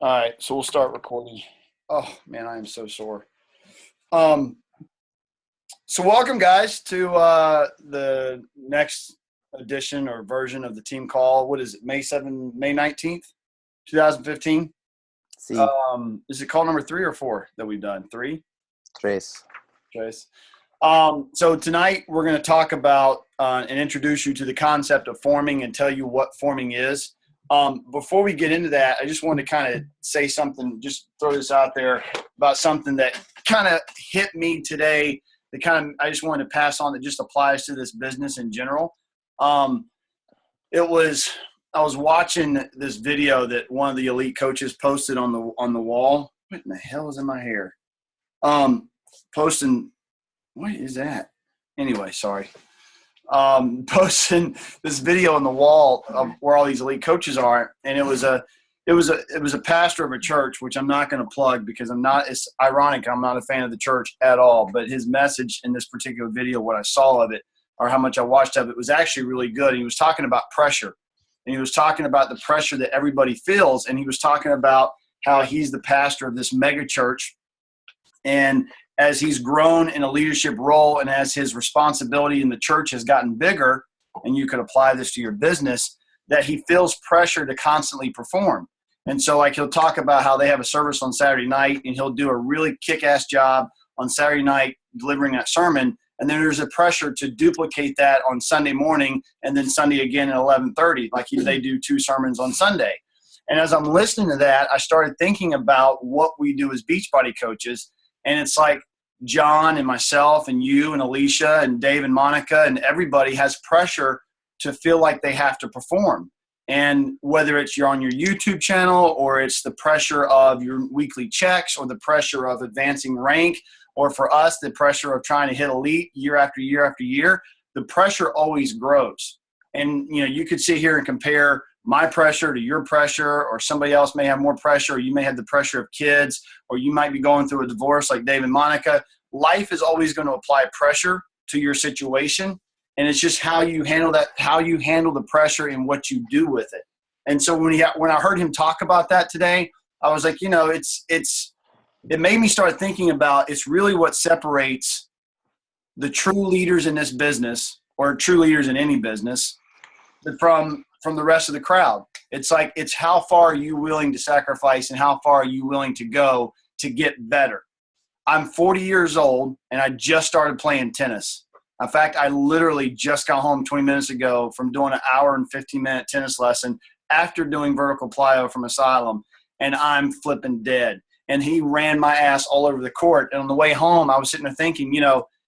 All right, so we'll start recording. Oh man, I am so sore. Um, so welcome guys to the next edition or version of the team call. What is it? May 19th, 2015. See, Is it call number 3 or 4 that we've done? 3? Trace. Trace. So tonight we're going to talk about and introduce you to the concept of forming and tell you what forming is. Before we get into that, I just wanted to kind of say something, just throw this out there about something that kind of hit me today. I just wanted to pass on that just applies to this business in general. I was watching this video that one of the elite coaches posted on the wall. What in the hell is in my hair? Posting. What is that? Anyway, sorry. Posting this video on the wall of where all these elite coaches are, and it was a pastor of a church, which I'm not going to plug because it's ironic. I'm not a fan of the church at all, but his message in this particular video, what I saw of it or how much I watched of it, was actually really good. And he was talking about pressure, and he was talking about the pressure that everybody feels, and he was talking about how he's the pastor of this mega church, and as he's grown in a leadership role and as his responsibility in the church has gotten bigger, and you could apply this to your business, that he feels pressure to constantly perform. And so like he'll talk about how they have a service on Saturday night and he'll do a really kick-ass job on Saturday night delivering that sermon. And then there's a pressure to duplicate that on Sunday morning and then Sunday again at 11:30, like they do 2 sermons on Sunday. And as I'm listening to that, I started thinking about what we do as Beachbody coaches. And it's like John and myself and you and Alicia and Dave and Monica and everybody has pressure to feel like they have to perform. And whether it's you're on your YouTube channel or it's the pressure of your weekly checks or the pressure of advancing rank, or for us, the pressure of trying to hit elite year after year after year, the pressure always grows. And, you could sit here and compare my pressure to your pressure, or somebody else may have more pressure, or you may have the pressure of kids, or you might be going through a divorce like Dave and Monica. Life is always going to apply pressure to your situation. And it's just how you handle that, how you handle the pressure and what you do with it. And so when I heard him talk about that today, I was like, it made me start thinking about it's really what separates the true leaders in this business, or true leaders in any business, from the rest of the crowd. It's how far are you willing to sacrifice and how far are you willing to go to get better. I'm 40 years old and I just started playing tennis. In fact, I literally just got home 20 minutes ago from doing an hour and 15-minute tennis lesson after doing vertical plyo from Asylum, and I'm flipping dead. And he ran my ass all over the court. And on the way home, I was sitting there thinking,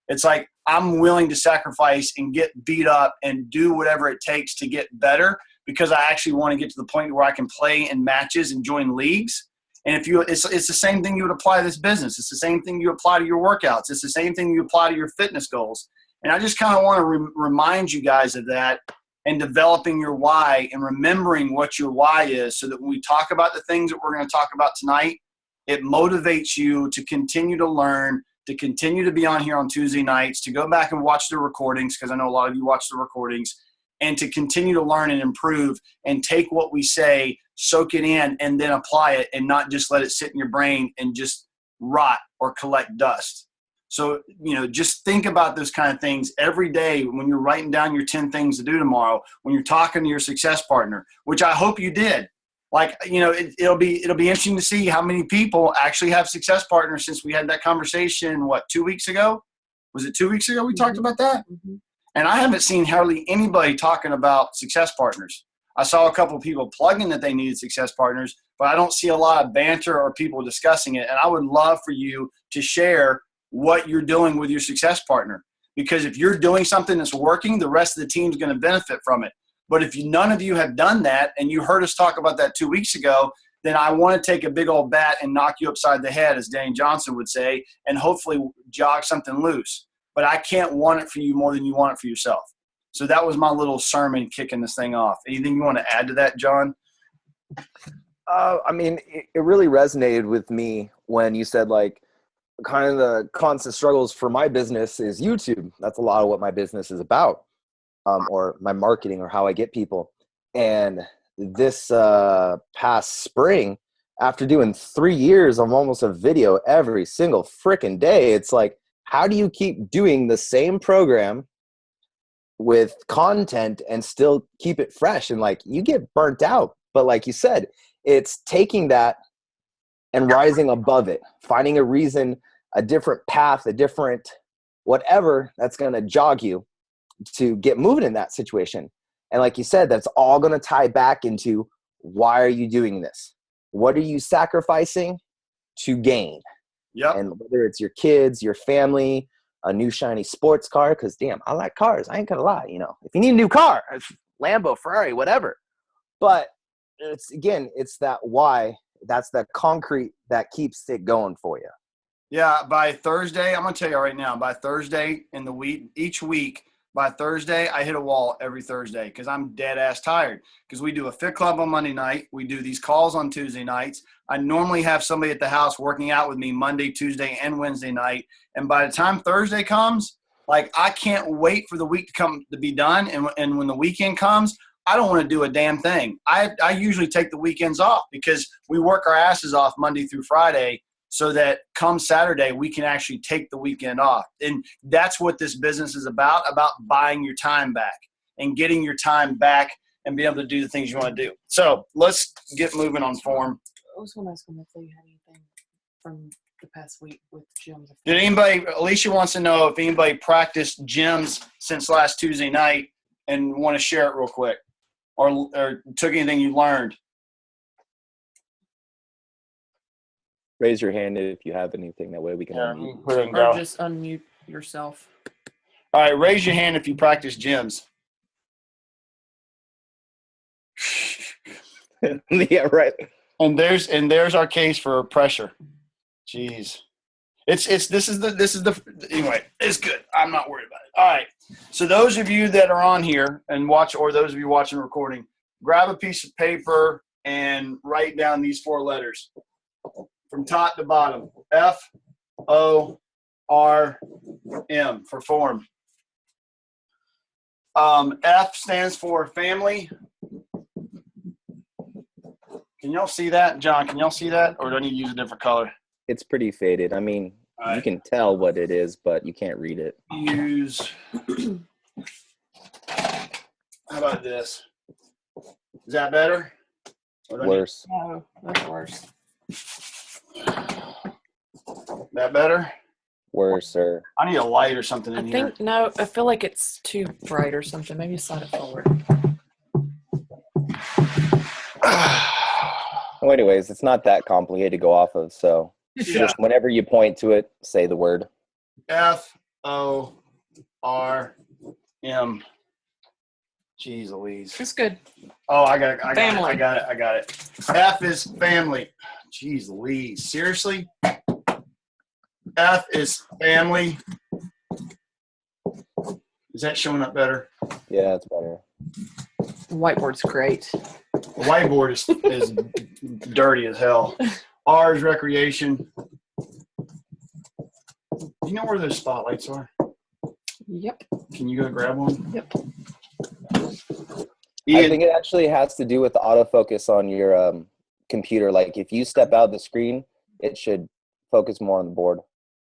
it's like I'm willing to sacrifice and get beat up and do whatever it takes to get better, because I actually want to get to the point where I can play in matches and join leagues. And it's the same thing you would apply to this business. It's the same thing you apply to your workouts. It's the same thing you apply to your fitness goals. And I just kind of want to remind you guys of that, and developing your why and remembering what your why is, so that when we talk about the things that we're going to talk about tonight, it motivates you to continue to learn, to continue to be on here on Tuesday nights, to go back and watch the recordings, because I know a lot of you watch the recordings, and to continue to learn and improve and take what we say, soak it in, and then apply it, and not just let it sit in your brain and just rot or collect dust. So, just think about those kind of things every day when you're writing down your 10 things to do tomorrow, when you're talking to your success partner, which I hope you did. It'll be interesting to see how many people actually have success partners since we had that conversation, 2 weeks ago? Was it 2 weeks ago we talked about that? Mm-hmm. And I haven't seen hardly anybody talking about success partners. I saw a couple of people plugging that they needed success partners, but I don't see a lot of banter or people discussing it. And I would love for you to share what you're doing with your success partner, because if you're doing something that's working, the rest of the team's going to benefit from it. But if none of you have done that, and you heard us talk about that 2 weeks ago, then I want to take a big old bat and knock you upside the head, as Dane Johnson would say, and hopefully jog something loose. But I can't want it for you more than you want it for yourself. So that was my little sermon kicking this thing off. Anything you want to add to that, John? It really resonated with me when you said, kind of the constant struggles for my business is YouTube. That's a lot of what my business is about, or my marketing, or how I get people. And this past spring, after doing 3 years of almost a video every single freaking day, it's like, how do you keep doing the same program with content and still keep it fresh? And like, you get burnt out. But like you said, it's taking that and rising above it, finding a reason, a different path, a different whatever that's going to jog you to get moving in that situation. And like you said, that's all going to tie back into, why are you doing this? What are you sacrificing to gain? Yep. And whether it's your kids, your family, a new shiny sports car, because damn, I like cars. I ain't gonna lie. You know, if you need a new car, it's Lambo, Ferrari, whatever. But it's, again, it's that why. That's that concrete that keeps it going for you. Yeah. By Thursday, I'm going to tell you right now, by Thursday in the week, each week, by Thursday, I hit a wall every Thursday because I'm dead ass tired. Because we do a fit club on Monday night. We do these calls on Tuesday nights. I normally have somebody at the house working out with me Monday, Tuesday, and Wednesday night. And by the time Thursday comes, like, I can't wait for the week to be done. And when the weekend comes, I don't want to do a damn thing. I usually take the weekends off because we work our asses off Monday through Friday, so that come Saturday, we can actually take the weekend off. And that's what this business is about buying your time back and getting your time back and being able to do the things you want to do. So let's get moving on form. I was going to ask him if they had anything from the past week with gyms. Did anybody, Alicia wants to know if anybody practiced gyms since last Tuesday night and want to share it real quick, or took anything you learned. Raise your hand if you have anything. That way we can unmute. Put it in Or go. just unmute yourself. All right, raise your hand if you practice gyms. Yeah, right. And there's our case for pressure. Jeez. This is the anyway, it's good. I'm not worried about it. All right. So those of you that are on here and watch, or those of you watching the recording, grab a piece of paper and write down these 4 letters from top to bottom. FORM for form. F stands for family. Can y'all see that? John, can y'all see that? Or do I need to use a different color? It's pretty faded. I mean, All you right. can tell what it is, but you can't read it. Use. How about this? Is that better? Or do I need- Worse. No, that's worse. That better? Worse, sir. I need a light or something I in here. think, no, I feel like it's too bright or something. Maybe slide it forward. Well, anyways, it's not that complicated to go off of. So Yeah. just whenever you point to it, say the word. FORM. Jeez Louise. It's good. Oh, I got it. Family. I got it. F is family. Jeez Louise. Seriously? F is family. Is that showing up better? Yeah, it's better. The whiteboard's great. The whiteboard is dirty as hell. R is recreation. Do you know where those spotlights are? Yep. Can you go grab one? Yep. I think it actually has to do with the autofocus on your computer. Like if you step out of the screen, it should focus more on the board.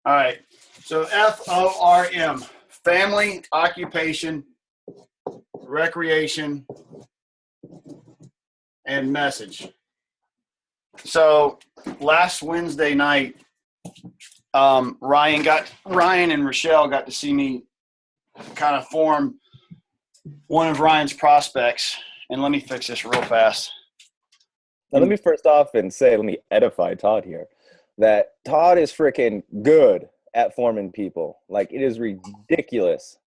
All right. So FORM, family, occupation, recreation, and message. So last Wednesday night, Ryan and Rochelle got to see me kind of form one of Ryan's prospects. And let me fix this real fast. Now, let me first off and say, let me edify Todd here, that Todd is freaking good at forming people. Like, it is ridiculous.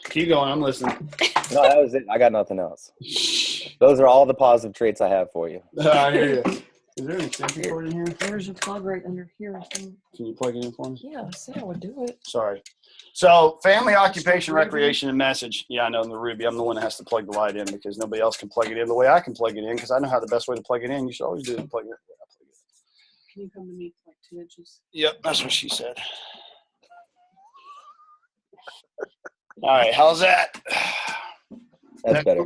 Keep going. I'm listening. No, that was it. I got nothing else. Those are all the positive traits I have for you. I hear you. Is there an extension cord in here? There's a plug right under here. Can you plug it in for me? Yeah, I said I would do it. Sorry. So family, occupation, recreation, and message. Yeah, I know, the Ruby. I'm the one that has to plug the light in because nobody else can plug it in the way I can plug it in because I know how the best way to plug it in. You should always do it to plug it in. Can you come to me for like 2 inches? Yep, that's what she said. All right, how's that? That's better.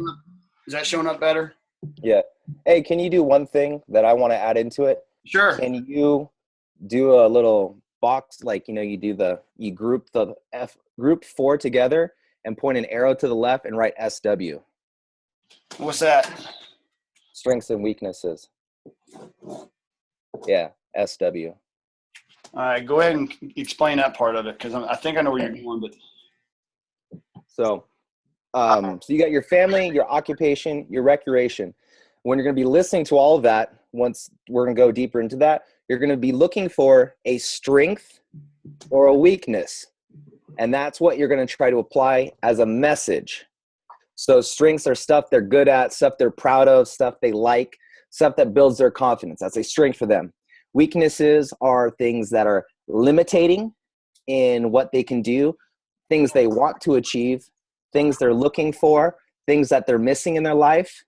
Is that showing up better? Yeah. Hey, can you do one thing that I want to add into it? Sure. Can you do a little box, like, you group four together and point an arrow to the left and write SW, What's that? strengths and weaknesses. Yeah, SW. All right, go ahead and explain that part of it, because I think I know where you're going. But So, so you got your family, your occupation, your recreation. When you're going to be listening to all of that, once we're going to go deeper into that, you're going to be looking for a strength or a weakness. And that's what you're going to try to apply as a message. So strengths are stuff they're good at, stuff they're proud of, stuff they like, stuff that builds their confidence. That's a strength for them. Weaknesses are things that are limiting in what they can do, things they want to achieve, things they're looking for, things that they're missing in their life.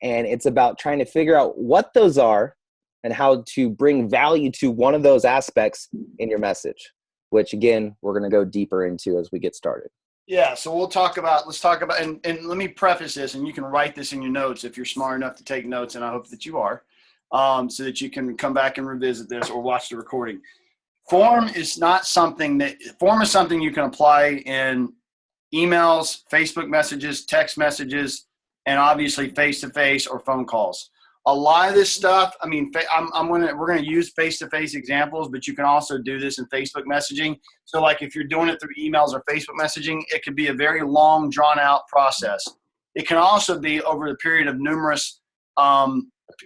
And it's about trying to figure out what those are and how to bring value to one of those aspects in your message, which again, we're going to go deeper into as we get started. yeah, so let's talk about, and let me preface this, and you can write this in your notes if you're smart enough to take notes, and I hope that you are, so that you can come back and revisit this or watch the recording. Form is something you can apply in emails, Facebook messages, text messages, and obviously face-to-face or phone calls. A lot of this stuff, I mean, we're gonna use face-to-face examples, but you can also do this in Facebook messaging. So like if you're doing it through emails or Facebook messaging, it could be a very long, drawn-out process. It can also be over the period of numerous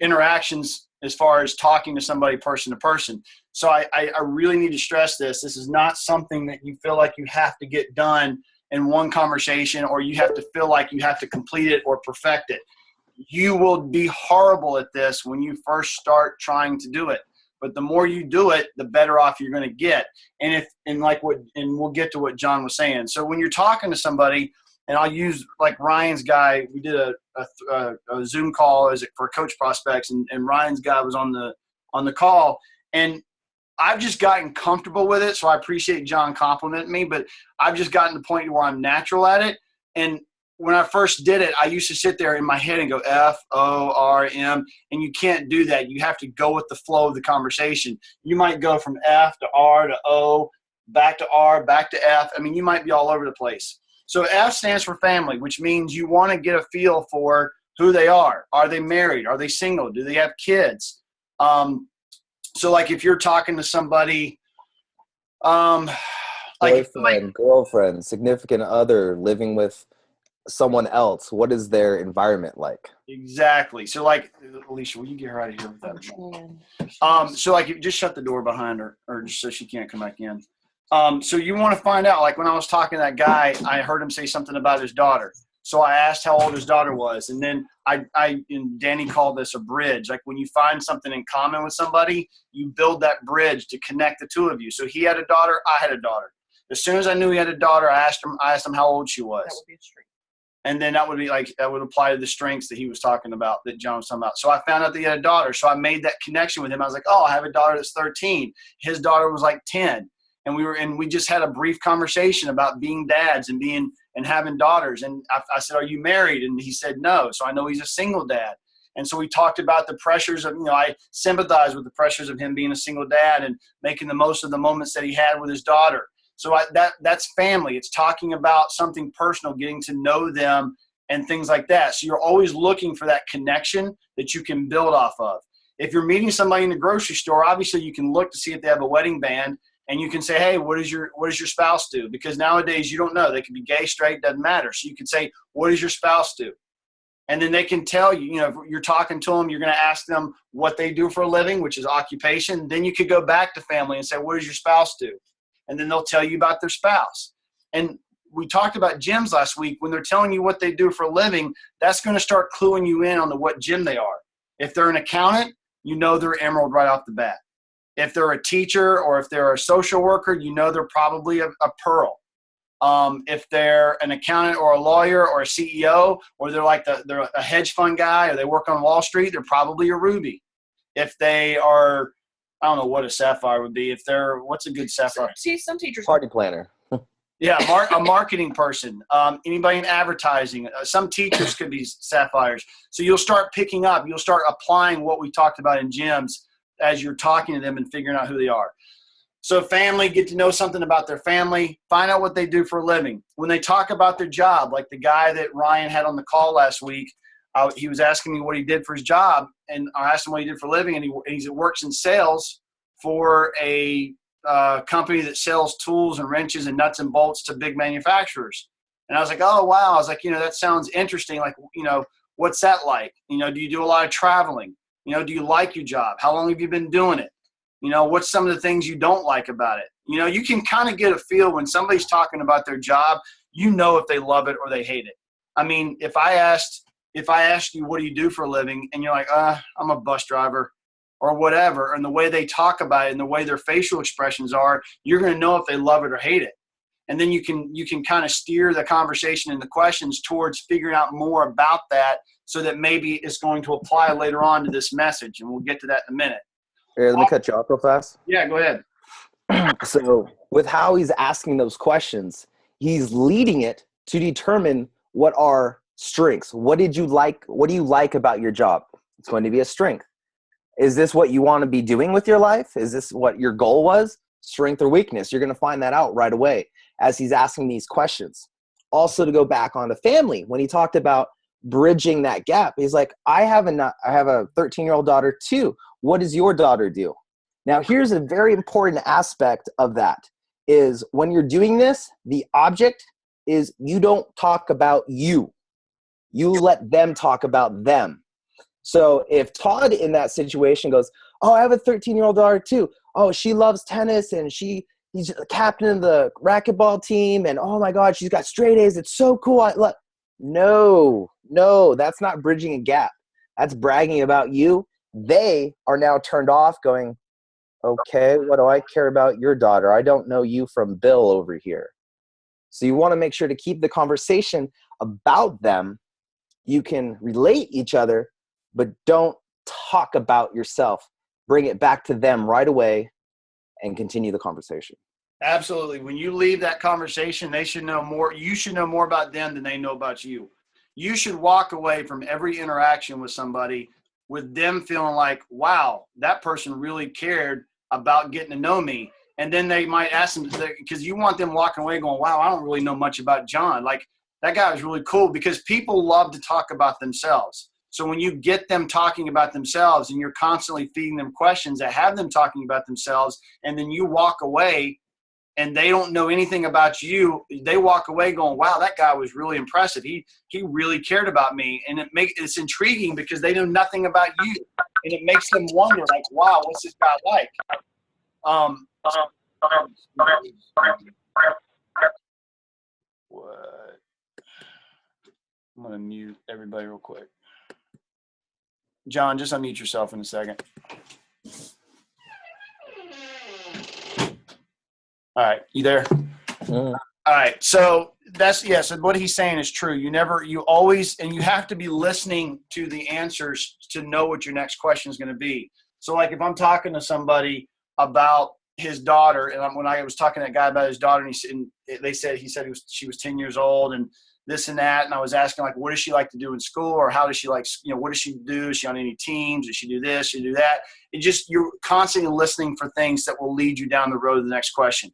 interactions as far as talking to somebody person to person. So I really need to stress this. This is not something that you feel like you have to get done in one conversation, or you have to feel like you have to complete it or perfect it. You will be horrible at this when you first start trying to do it. But the more you do it, the better off you're going to get. And we'll get to what John was saying. So when you're talking to somebody, and I'll use like Ryan's guy, we did a Zoom call for coach prospects, and Ryan's guy was on the call, and I've just gotten comfortable with it. So I appreciate John complimenting me, but I've just gotten to the point where I'm natural at it. And when I first did it, I used to sit there in my head and go F-O-R-M, and you can't do that. You have to go with the flow of the conversation. You might go from F to R to O, back to R, back to F. I mean, you might be all over the place. So F stands for family, which means you want to get a feel for who they are. Are they married? Are they single? Do they have kids? So like if you're talking to somebody, Boyfriend, girlfriend, significant other, living with someone else, what is their environment like? Exactly. So like, Alicia, will you get her out of here with that? So like, you just shut the door behind her, or just so she can't come back in. So you want to find out, like when I was talking to that guy, I heard him say something about his daughter. So I asked how old his daughter was. And then and Danny called this a bridge. Like when you find something in common with somebody, you build that bridge to connect the two of you. So he had a daughter, I had a daughter. As soon as I knew he had a daughter, I asked him how old she was. That would be a strength. And then that would apply to the strengths that he was talking about, that John was talking about. So I found out that he had a daughter. So I made that connection with him. I was like, oh, I have a daughter that's 13. His daughter was like 10. And we just had a brief conversation about being dads and having daughters. And I said, are you married? And he said, no. So I know he's a single dad. And so we talked about the pressures of, I sympathize with the pressures of him being a single dad and making the most of the moments that he had with his daughter. So that's family. It's talking about something personal, getting to know them and things like that. So you're always looking for that connection that you can build off of. If you're meeting somebody in the grocery store, obviously you can look to see if they have a wedding band, and you can say, hey, what does your spouse do? Because nowadays you don't know. They can be gay, straight, doesn't matter. So you can say, what does your spouse do? And then they can tell you, if you're talking to them, you're going to ask them what they do for a living, which is occupation. Then you could go back to family and say, what does your spouse do? And then they'll tell you about their spouse. And we talked about gyms last week. When they're telling you what they do for a living, that's going to start cluing you in on what gym they are. If they're an accountant, you know they're Emerald right off the bat. If they're a teacher or if they're a social worker, you know they're probably a Pearl. If they're an accountant or a lawyer or a CEO, or they're a hedge fund guy, or they work on Wall Street, they're probably a Ruby. If they are, I don't know what a Sapphire would be. If they're, what's a good Sapphire? See, some teachers. Party planner. Yeah, a marketing person, anybody in advertising, some teachers could be sapphires. So you'll start picking up, you'll start applying what we talked about in gyms as you're talking to them and figuring out who they are. So family, get to know something about their family, find out what they do for a living. When they talk about their job, like the guy that Ryan had on the call last week, he was asking me what he did for his job, and I asked him what he did for a living, and he works in sales for a company that sells tools and wrenches and nuts and bolts to big manufacturers. And I was like, oh, wow. I was like, that sounds interesting. Like, what's that like? Do you do a lot of traveling? Do you like your job? How long have you been doing it? What's some of the things you don't like about it? You can kind of get a feel when somebody's talking about their job, if they love it or they hate it. I mean, if I asked you, what do you do for a living? And you're like, I'm a bus driver or whatever. And the way they talk about it and the way their facial expressions are, you're going to know if they love it or hate it. And then you can kind of steer the conversation and the questions towards figuring out more about that so that maybe it's going to apply later on to this message. And we'll get to that in a minute. Here, let me cut you off real fast. Yeah, go ahead. So with how he's asking those questions, he's leading it to determine what are strengths. What do you like about your job? It's going to be a strength. Is this what you want to be doing with your life? Is this what your goal was? Strength or weakness? You're going to find that out right away as he's asking these questions. Also, to go back on the family, when he talked about bridging that gap, he's like, I have a 13-year-old daughter too. What does your daughter do? Now, here's a very important aspect of that is when you're doing this, the object is you don't talk about you. You let them talk about them. So if Todd in that situation goes, oh, I have a 13-year-old daughter too. Oh, she loves tennis and he's the captain of the racquetball team. And oh my God, she's got straight A's. It's so cool. No, that's not bridging a gap. That's bragging about you. They are now turned off going, okay, what do I care about your daughter? I don't know you from Bill over here. So you want to make sure to keep the conversation about them. You can relate each other, but don't talk about yourself. Bring it back to them right away and continue the conversation. Absolutely. When you leave that conversation, they should know more. You should know more about them than they know about you. You should walk away from every interaction with somebody with them feeling like, wow, that person really cared about getting to know me. And then they might ask them, because you want them walking away going, wow, I don't really know much about John. Like, that guy was really cool, because people love to talk about themselves. So when you get them talking about themselves and you're constantly feeding them questions that have them talking about themselves, and then you walk away and they don't know anything about you, they walk away going, wow, that guy was really impressive. He really cared about me. And it's intriguing because they know nothing about you. And it makes them wonder, like, wow, what's this guy like? What? I'm going to mute everybody real quick. John, just unmute yourself in a second. All right. You there? All right. So so what he's saying is true. You always, and you have to be listening to the answers to know what your next question is going to be. So like if I'm talking to somebody about his daughter, and when I was talking to that guy about his daughter, and he said she was 10 years old and this and that. And I was asking, like, what does she like to do in school, or how does she like, what does she do? Is she on any teams? Does she do this? She do that? You're constantly listening for things that will lead you down the road to the next question.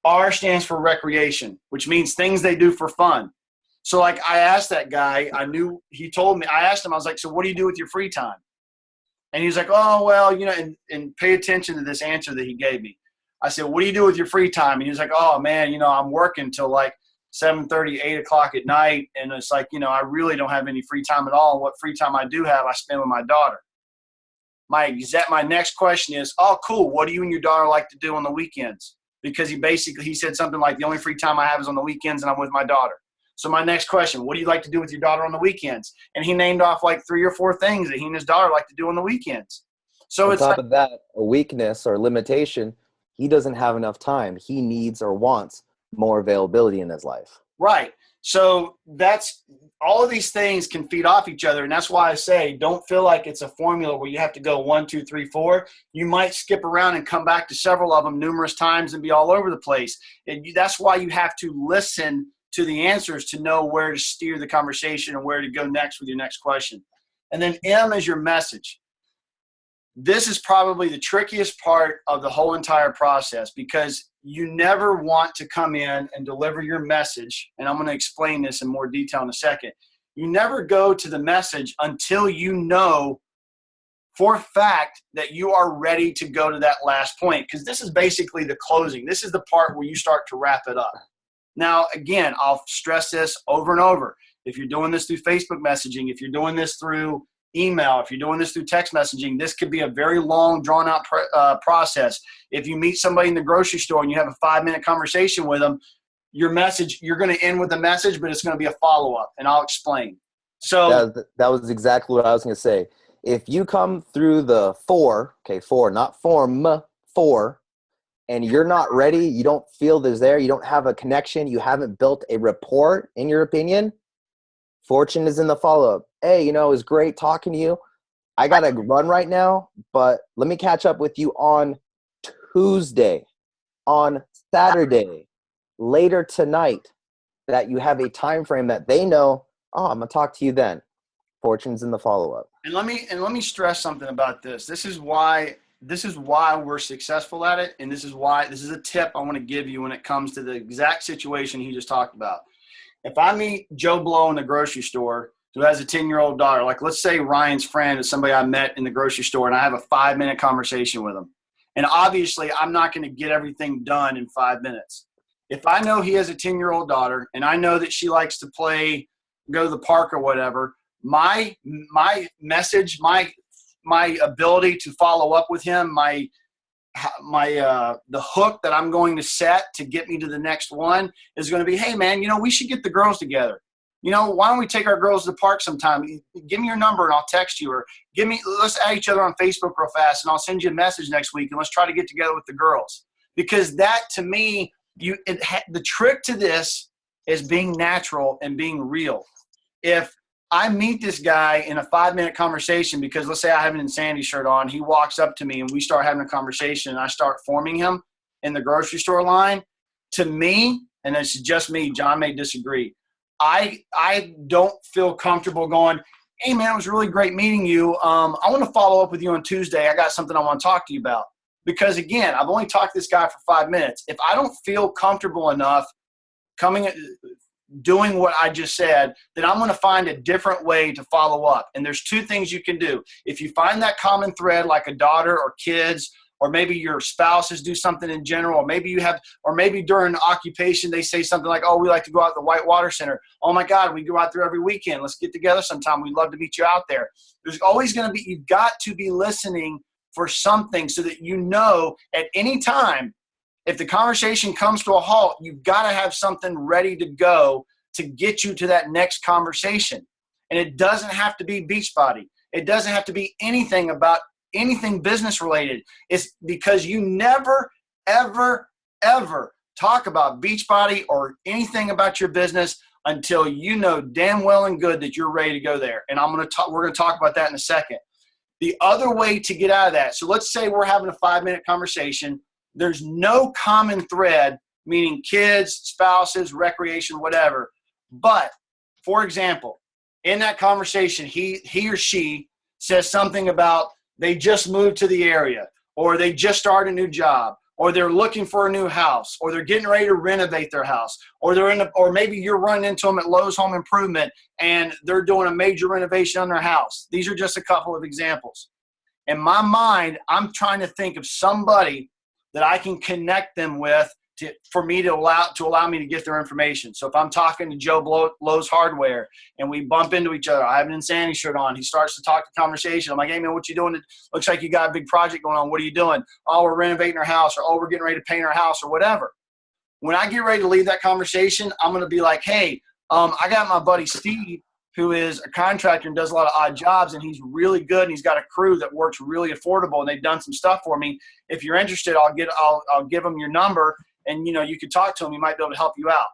R stands for recreation, which means things they do for fun. So like I asked that guy, I asked him, I was like, so what do you do with your free time? And he was like, oh, well, and pay attention to this answer that he gave me. I said, what do you do with your free time? And he was like, oh man, I'm working till like 7:30, 8 o'clock at night. And it's like, I really don't have any free time at all. And what free time I do have, I spend with my daughter. My next question is, oh, cool. What do you and your daughter like to do on the weekends? Because he said something like, the only free time I have is on the weekends and I'm with my daughter. So my next question, what do you like to do with your daughter on the weekends? And he named off like 3 or 4 things that he and his daughter like to do on the weekends. So on top of that, a weakness or limitation, he doesn't have enough time. He needs or wants more availability in his life. Right. So that's all of these things can feed off each other. And that's why I say, don't feel like it's a formula where you have to go 1, 2, 3, 4. You might skip around and come back to several of them numerous times and be all over the place. And that's why you have to listen to the answers to know where to steer the conversation and where to go next with your next question. And then M is your message. This is probably the trickiest part of the whole entire process, because you never want to come in and deliver your message. And I'm going to explain this in more detail in a second. You never go to the message until you know for a fact that you are ready to go to that last point, because this is basically the closing. This is the part where you start to wrap it up. Now, again, I'll stress this over and over. If you're doing this through Facebook messaging, if you're doing this through email, if you're doing this through text messaging, this could be a very long, drawn-out process. If you meet somebody in the grocery store and you have a 5-minute conversation with them, your message, you're going to end with a message, but it's going to be a follow-up, and I'll explain. So that was exactly what I was going to say. If you come through the 4, not form, 4, and you're not ready, you don't feel there's there, you don't have a connection, you haven't built a rapport, in your opinion, fortune is in the follow-up. Hey, it was great talking to you. I got to run right now, but let me catch up with you on Tuesday, on Saturday, later tonight, that you have a time frame that they know, I'm going to talk to you then. Fortune's in the follow-up. And let me stress something about this. This is why we're successful at it, and this is a tip I want to give you when it comes to the exact situation he just talked about. If I meet Joe Blow in the grocery store who has a 10-year-old daughter, like let's say Ryan's friend is somebody I met in the grocery store, and I have a 5-minute conversation with him. And obviously I'm not going to get everything done in 5 minutes. If I know he has a 10-year-old daughter and I know that she likes to go to the park or whatever, my message, my ability to follow up with him, the hook that I'm going to set to get me to the next one is going to be, hey man, we should get the girls together. Why don't we take our girls to the park sometime? Give me your number and I'll text you, or let's add each other on Facebook real fast and I'll send you a message next week and let's try to get together with the girls. Because that, to me, the trick to this is being natural and being real. If I meet this guy in a 5-minute conversation, because let's say I have an Insanity shirt on, he walks up to me and we start having a conversation and I start forming him in the grocery store line, to me, and it's just me, John may disagree, I don't feel comfortable going, hey man, it was really great meeting you. I want to follow up with you on Tuesday. I got something I want to talk to you about. Because again, I've only talked to this guy for 5 minutes. If I don't feel comfortable enough doing what I just said, then I'm going to find a different way to follow up. And there's 2 things you can do. If you find that common thread, like a daughter or kids, or maybe your spouses do something in general, or maybe during occupation, they say something like, oh, we like to go out to the Whitewater Center. Oh my God, we go out there every weekend. Let's get together sometime. We'd love to meet you out there. There's always going to be, you've got to be listening for something so that at any time, if the conversation comes to a halt, you've got to have something ready to go to get you to that next conversation. And it doesn't have to be Beachbody. It doesn't have to be anything business related. It's because you never, ever, ever talk about Beachbody or anything about your business until you know damn well and good that you're ready to go there. And we're going to talk about that in a second. The other way to get out of that, so let's say we're having a 5-minute conversation. There's no common thread, meaning kids, spouses, recreation, whatever. But, for example, in that conversation, he or she says something about they just moved to the area, or they just started a new job, or they're looking for a new house, or they're getting ready to renovate their house, or maybe you're running into them at Lowe's Home Improvement and they're doing a major renovation on their house. These are just a couple of examples. In my mind, I'm trying to think of somebody that I can connect them with for me to allow me to get their information. So if I'm talking to Joe Lowe's Hardware and we bump into each other, I have an Insanity shirt on, he starts to talk the conversation. I'm like, hey man, what you doing? It looks like you got a big project going on. What are you doing? Oh, we're renovating our house, or oh, we're getting ready to paint our house, or whatever. When I get ready to leave that conversation, I'm going to be like, hey, I got my buddy Steve, who is a contractor and does a lot of odd jobs, and he's really good, and he's got a crew that works really affordable, and they've done some stuff for me. If you're interested, I'll give them your number, and you could talk to him. He might be able to help you out.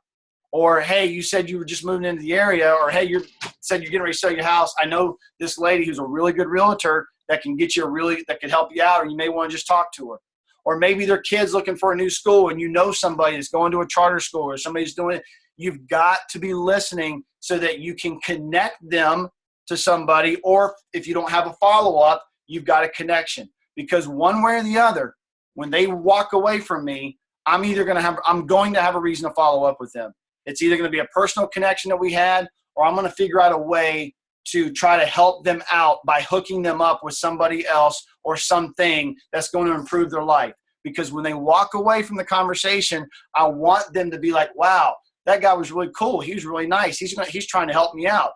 Or, hey, you said you were just moving into the area, or, hey, you said you're getting ready to sell your house. I know this lady who's a really good realtor that can get you that can help you out, or you may want to just talk to her. Or maybe their kid's looking for a new school and you know somebody that's going to a charter school or somebody's doing it. You've got to be listening so that you can connect them to somebody, or if you don't have a follow-up, you've got a connection. Because one way or the other, when they walk away from me, I'm going to have a reason to follow up with them. It's either going to be a personal connection that we had, or I'm going to figure out a way to try to help them out by hooking them up with somebody else or something that's going to improve their life. Because when they walk away from the conversation, I want them to be like, wow, that guy was really cool. He was really nice. He's trying to help me out.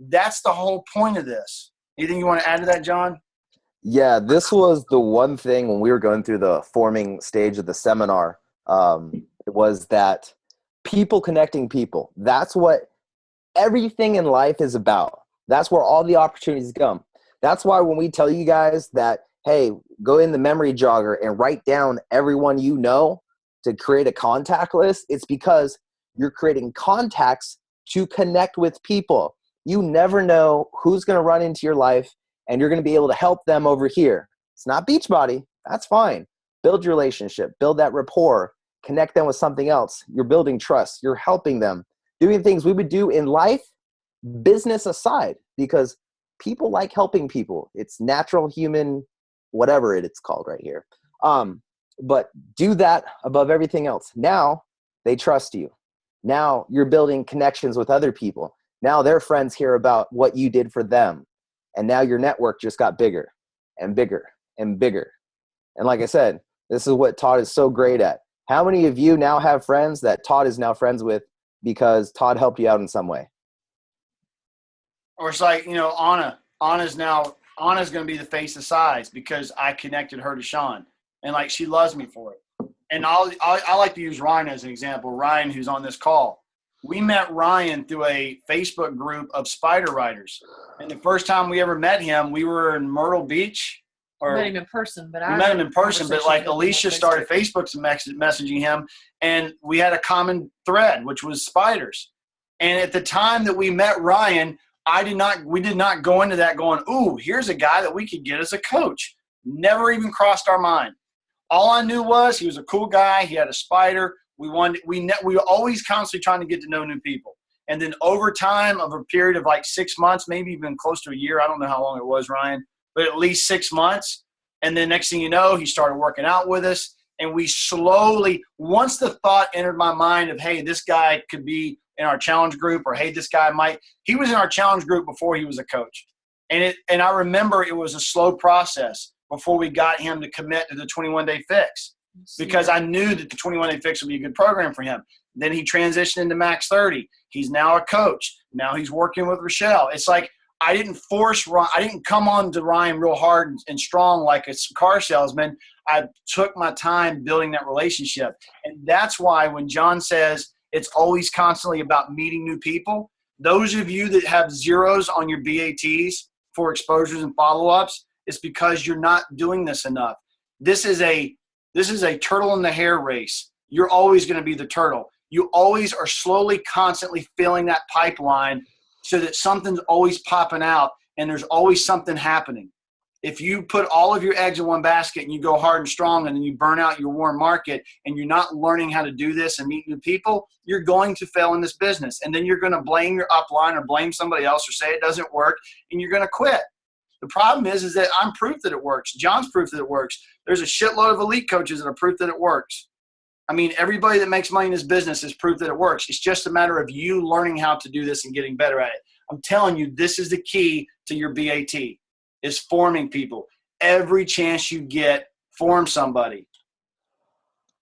That's the whole point of this. Anything you want to add to that, John? Yeah, this was the one thing when we were going through the forming stage of the seminar. It was that people connecting people. That's what everything in life is about. That's where all the opportunities come. That's why when we tell you guys that, hey, go in the memory jogger and write down everyone you know to create a contact list, it's because you're creating contacts to connect with people. You never know who's going to run into your life, and you're going to be able to help them over here. It's not Beachbody. That's fine. Build your relationship. Build that rapport. Connect them with something else. You're building trust. You're helping them. Doing things we would do in life, business aside, because people like helping people. It's natural human, whatever it's called right here. But do that above everything else. Now they trust you. Now you're building connections with other people. Now their friends hear about what you did for them. And now your network just got bigger and bigger and bigger. And like I said, this is what Todd is so great at. How many of you now have friends that Todd is now friends with because Todd helped you out in some way? Or it's like, Anna's going to be the face of size because I connected her to Sean, and like she loves me for it. And I like to use Ryan as an example. Ryan, who's on this call, we met Ryan through a Facebook group of spider riders, and the first time we ever met him, we were in Myrtle Beach. We met him in person, but like Alicia started Facebook messaging him, and we had a common thread, which was spiders. And at the time that we met Ryan, we did not go into that going, ooh, here's a guy that we could get as a coach. Never even crossed our mind. All I knew was he was a cool guy. He had a spider. We were always constantly trying to get to know new people. And then over time of a period of like 6 months, maybe even close to a year, I don't know how long it was, Ryan, but at least 6 months. And then next thing you know, he started working out with us. And we slowly, once the thought entered my mind of, hey, this guy could be in our challenge group, or hey, this guy he was in our challenge group before he was a coach. And I remember it was a slow process before we got him to commit to the 21-day fix, because I knew that the 21-day fix would be a good program for him. Then he transitioned into Max 30. He's now a coach. Now he's working with Rochelle. It's like I didn't force Ryan. I didn't come on to Ryan real hard and strong like a car salesman. I took my time building that relationship. And that's why when John says it's always constantly about meeting new people, those of you that have zeros on your BATs for exposures and follow-ups, it's because you're not doing this enough. This is a turtle in the hare race. You're always going to be the turtle. You always are slowly, constantly filling that pipeline so that something's always popping out and there's always something happening. If you put all of your eggs in one basket and you go hard and strong and then you burn out your warm market and you're not learning how to do this and meet new people, you're going to fail in this business. And then you're going to blame your upline or blame somebody else or say it doesn't work and you're going to quit. The problem is that I'm proof that it works. John's proof that it works. There's a shitload of elite coaches that are proof that it works. I mean, everybody that makes money in this business is proof that it works. It's just a matter of you learning how to do this and getting better at it. I'm telling you, this is the key to your BAT, is forming people. Every chance you get, form somebody.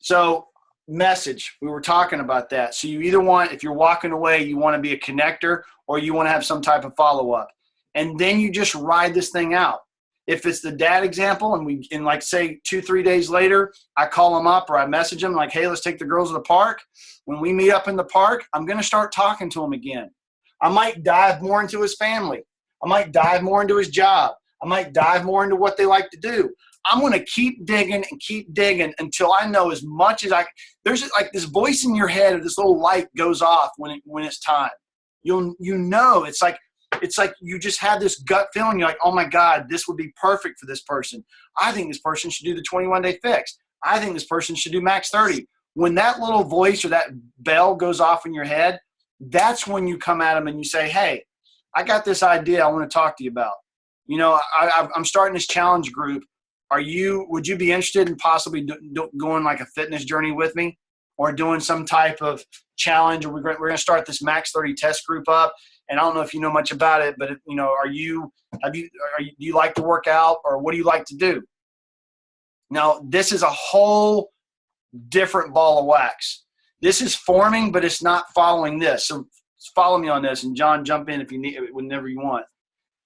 So message, we were talking about that. So you either want, if you're walking away, you want to be a connector or you want to have some type of follow-up. And then you just ride this thing out. If it's the dad example and like say 2-3 days later, I call him up or I message him like, hey, let's take the girls to the park. When we meet up in the park, I'm going to start talking to him again. I might dive more into his family. I might dive more into his job. I might dive more into what they like to do. I'm going to keep digging until I know as much as I – there's like this voice in your head or this little light goes off when it's time. You know, it's like you just have this gut feeling. You're like, oh, my God, this would be perfect for this person. I think this person should do the 21-day fix. I think this person should do Max 30. When that little voice or that bell goes off in your head, that's when you come at them and you say, hey, I got this idea I want to talk to you about. You know, I'm starting this challenge group. Would you be interested in possibly going like a fitness journey with me or doing some type of challenge? Or we're going to start this Max 30 test group up. And I don't know if you know much about it, but you know, do you like to work out or what do you like to do? Now, this is a whole different ball of wax. This is forming, but it's not following this. So follow me on this, and John, jump in if you need, whenever you want.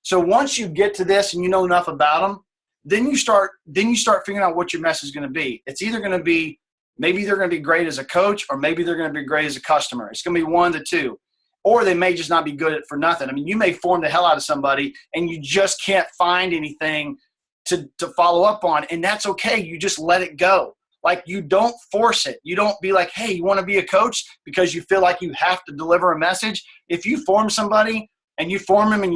So once you get to this and you know enough about them, then you start figuring out what your message is going to be. It's either going to be, maybe they're going to be great as a coach, or maybe they're going to be great as a customer. It's going to be one of the two. Or they may just not be good at for nothing. I mean, you may form the hell out of somebody and you just can't find anything to follow up on, and that's okay. You just let it go. Like, you don't force it. You don't be like, hey, you want to be a coach because you feel like you have to deliver a message. If you form somebody and you form them and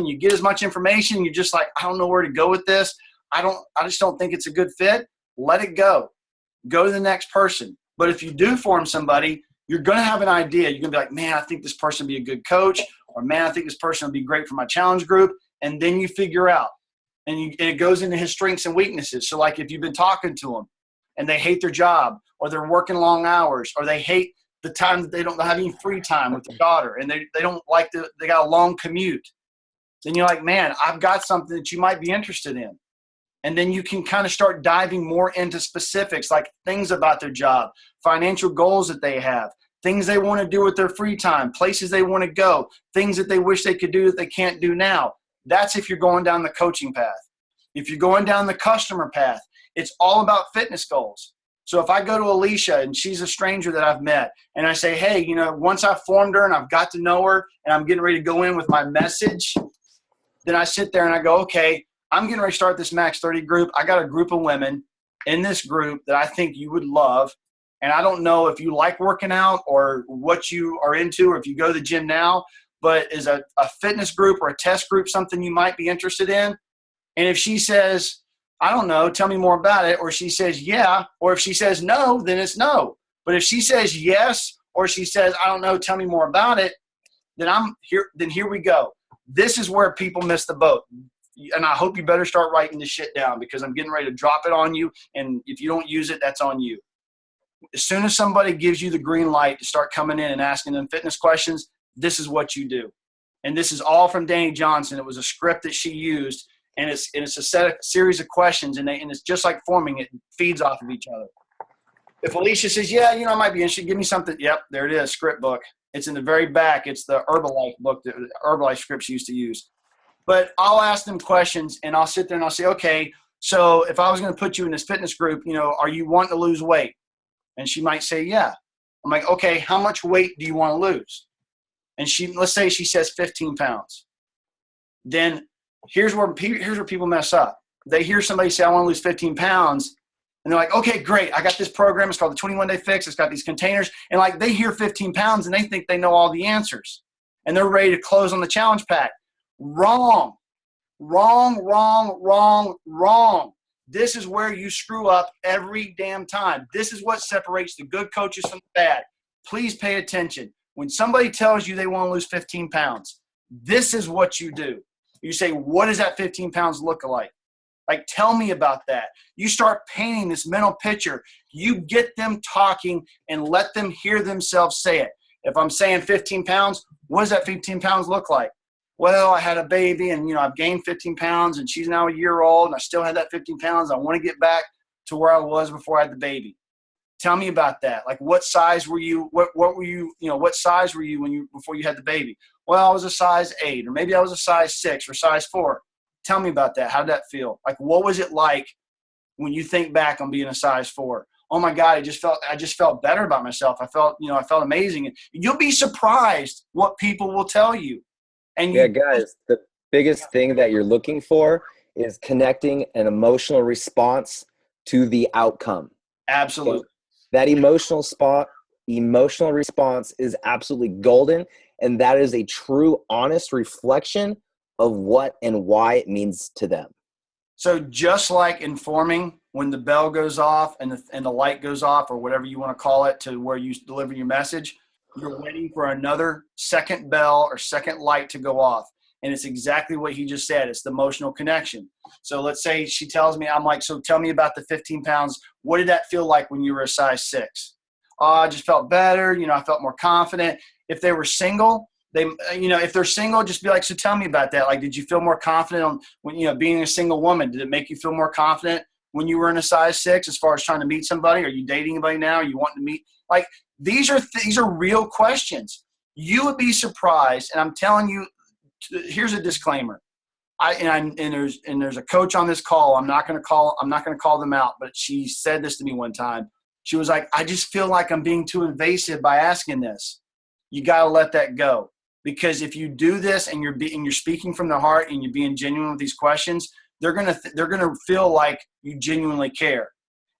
you get as much information, you're just like, I don't know where to go with this. I just don't think it's a good fit. Let it go. Go to the next person. But if you do form somebody, you're going to have an idea. You're going to be like, man, I think this person would be a good coach, or man, I think this person would be great for my challenge group. And then you figure out, and it goes into his strengths and weaknesses. So like if you've been talking to them and they hate their job, or they're working long hours, or they hate the time that they don't have any free time with their daughter, and they don't like they got a long commute, then you're like, man, I've got something that you might be interested in. And then you can kind of start diving more into specifics, like things about their job, financial goals that they have, things they want to do with their free time, places they want to go, things that they wish they could do that they can't do now. That's if you're going down the coaching path. If you're going down the customer path, it's all about fitness goals. So if I go to Alicia and she's a stranger that I've met, and I say, hey, you know, once I've formed her and I've got to know her and I'm getting ready to go in with my message, then I sit there and I go, okay, I'm getting ready to start this Max 30 group. I got a group of women in this group that I think you would love. And I don't know if you like working out or what you are into, or if you go to the gym now, but is a fitness group or a test group something you might be interested in? And if she says, I don't know, tell me more about it, or she says, yeah, or if she says no, then it's no. But if she says yes, or she says, I don't know, tell me more about it, then here we go. This is where people miss the boat. And I hope you better start writing this shit down, because I'm getting ready to drop it on you. And if you don't use it, that's on you. As soon as somebody gives you the green light to start coming in and asking them fitness questions, this is what you do. And this is all from Danny Johnson. It was a script that she used, and it's a series of questions, and it's just like forming. It feeds off of each other. If Alicia says, yeah, you know, I might be interested, give me something. Yep, there it is, script book. It's in the very back. It's the Herbalife book that Herbalife scripts used to use. But I'll ask them questions, and I'll sit there and I'll say, okay, so if I was going to put you in this fitness group, you know, are you wanting to lose weight? And she might say, yeah. I'm like, okay, how much weight do you want to lose? And let's say she says 15 pounds. Then here's where people mess up. They hear somebody say, I want to lose 15 pounds. And they're like, okay, great. I got this program. It's called the 21-Day Fix. It's got these containers. And like, they hear 15 pounds and they think they know all the answers. And they're ready to close on the challenge pack. Wrong. This is where you screw up every damn time. This is what separates the good coaches from the bad. Please pay attention. When somebody tells you they want to lose 15 pounds, this is what you do. You say, what does that 15 pounds look like? Like, tell me about that. You start painting this mental picture. You get them talking and let them hear themselves say it. If I'm saying 15 pounds, what does that 15 pounds look like? Well, I had a baby and, you know, I've gained 15 pounds and she's now a year old and I still had that 15 pounds. I want to get back to where I was before I had the baby. Tell me about that. Like, what size were you? What were you, you know, what size were you before you had the baby? Well, I was a size 8, or maybe I was a size 6 or size 4. Tell me about that. How did that feel? Like, what was it like when you think back on being a size 4? Oh my God, I just felt better about myself. I felt amazing. And you'll be surprised what people will tell you. And yeah, guys, the biggest thing that you're looking for is connecting an emotional response to the outcome. Absolutely. That emotional response is absolutely golden, and that is a true, honest reflection of what and why it means to them. So just like informing when the bell goes off and the light goes off, or whatever you want to call it, to where you deliver your message, you're waiting for another second bell or second light to go off. And it's exactly what he just said. It's the emotional connection. So let's say she tells me, I'm like, so tell me about the 15 pounds. What did that feel like when you were a size 6? Oh, I just felt better. I felt more confident. If they were single, if they're single, just be like, so tell me about that. Like, did you feel more confident when, being a single woman? Did it make you feel more confident when you were in a size 6 as far as trying to meet somebody? Are you dating anybody now? Are you wanting to meet? Like, these are real questions. You would be surprised. And I'm telling you, here's a disclaimer. There's a coach on this call. I'm not going to call them out, but she said this to me one time. She was like, I just feel like I'm being too invasive by asking this. You got to let that go. Because if you do this and you're speaking from the heart and you're being genuine with these questions, they're gonna feel like you genuinely care,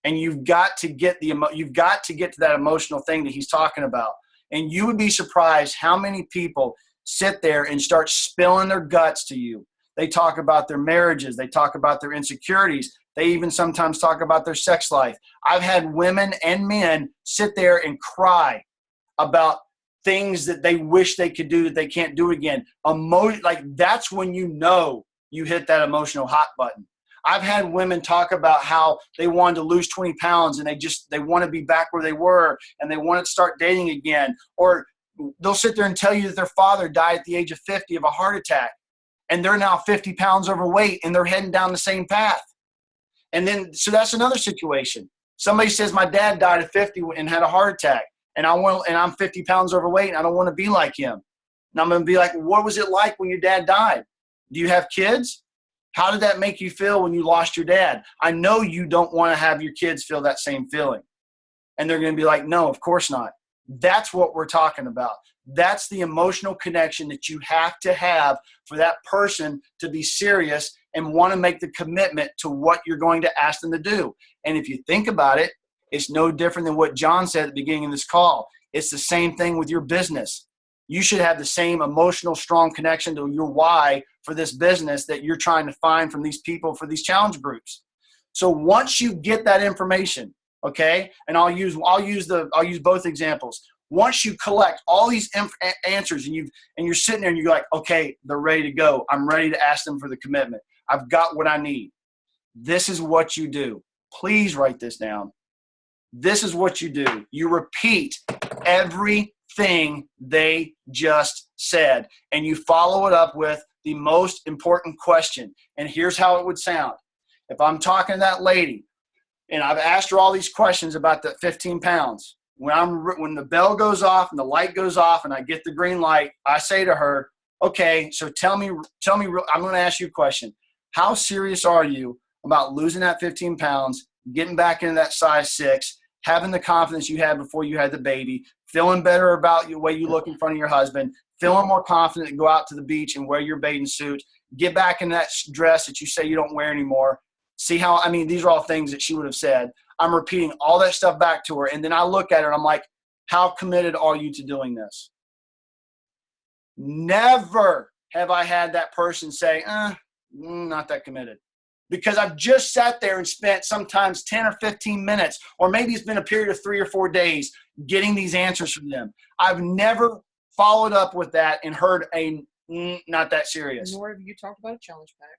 and you've got to get to that emotional thing that he's talking about. And you would be surprised how many people sit there and start spilling their guts to you. They talk about their marriages, they talk about their insecurities, they even sometimes talk about their sex life. I've had women and men sit there and cry about things that they wish they could do that they can't do again. That's when you hit that emotional hot button. I've had women talk about how they wanted to lose 20 pounds and they want to be back where they were and they want to start dating again. Or they'll sit there and tell you that their father died at the age of 50 of a heart attack, and they're now 50 pounds overweight and they're heading down the same path. And then, so that's another situation. Somebody says, my dad died at 50 and had a heart attack. And I'm 50 pounds overweight and I don't want to be like him. And I'm going to be like, what was it like when your dad died? Do you have kids? How did that make you feel when you lost your dad? I know you don't want to have your kids feel that same feeling. And they're going to be like, no, of course not. That's what we're talking about. That's the emotional connection that you have to have for that person to be serious and want to make the commitment to what you're going to ask them to do. And if you think about it, it's no different than what John said at the beginning of this call. It's the same thing with your business. You should have the same emotional, strong connection to your why for this business that you're trying to find from these people for these challenge groups. So once you get that information, okay, and I'll use both examples. Once you collect all these answers and you're sitting there and you're like, okay, they're ready to go. I'm ready to ask them for the commitment. I've got what I need. This is what you do. Please write this down. This is what you do. You repeat everything they just said, and you follow it up with the most important question. And here's how it would sound. If I'm talking to that lady and I've asked her all these questions about the 15 pounds, when the bell goes off and the light goes off and I get the green light, I say to her, okay, so tell me, I'm going to ask you a question. How serious are you about losing that 15 pounds, getting back into that size 6, having the confidence you had before you had the baby, feeling better about the way you look in front of your husband, feeling more confident to go out to the beach and wear your bathing suit, get back in that dress that you say you don't wear anymore. See how, these are all things that she would have said. I'm repeating all that stuff back to her. And then I look at her and I'm like, how committed are you to doing this? Never have I had that person say, not that committed. Because I've just sat there and spent sometimes 10 or 15 minutes, or maybe it's been a period of 3 or 4 days getting these answers from them. I've never followed up with that and heard a not that serious. Nor have you talked about a challenge pack.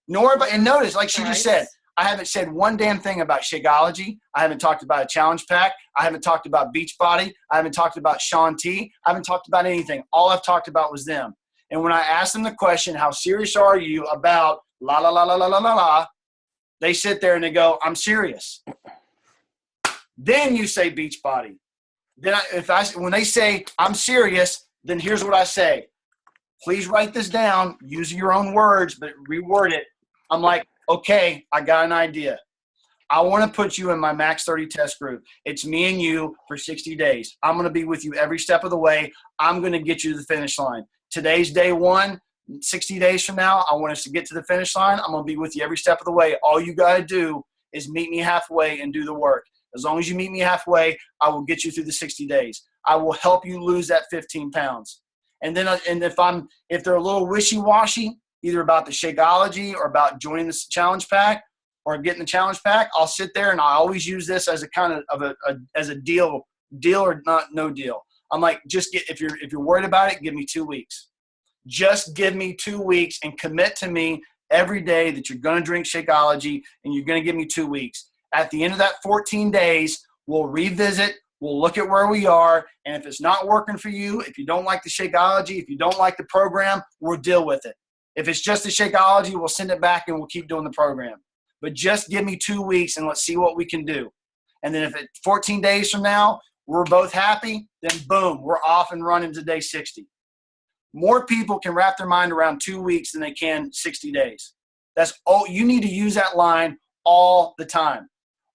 And notice, like she just said, I haven't said one damn thing about Shakeology. I haven't talked about a challenge pack. I haven't talked about Beachbody. I haven't talked about Shaun T. I haven't talked about anything. All I've talked about was them. And when I asked them the question, how serious are you about la la la la la la la la, they sit there and they go, I'm serious. Then you say Beachbody. Then when they say I'm serious, then here's what I say. Please write this down. Use your own words, but reword it. I'm like, okay, I got an idea. I want to put you in my Max 30 test group. It's me and you for 60 days. I'm going to be with you every step of the way. I'm going to get you to the finish line. Today's day 1. 60 days from now, I want us to get to the finish line. I'm going to be with you every step of the way. All you got to do is meet me halfway and do the work. As long as you meet me halfway, I will get you through the 60 days. I will help you lose that 15 pounds. And then, if they're a little wishy-washy, either about the Shakeology or about joining the challenge pack or getting the challenge pack, I'll sit there and I always use this as a kind of as a deal or not, no deal. I'm like, just if you're worried about it, give me 2 weeks. Just give me 2 weeks and commit to me every day that you're going to drink Shakeology and you're going to give me 2 weeks. At the end of that 14 days, we'll revisit. We'll look at where we are. And if it's not working for you, if you don't like the Shakeology, if you don't like the program, we'll deal with it. If it's just the Shakeology, we'll send it back and we'll keep doing the program. But just give me 2 weeks and let's see what we can do. And then if it's 14 days from now, we're both happy, then boom, we're off and running to day 60. More people can wrap their mind around 2 weeks than they can 60 days. That's all. You need to use that line all the time.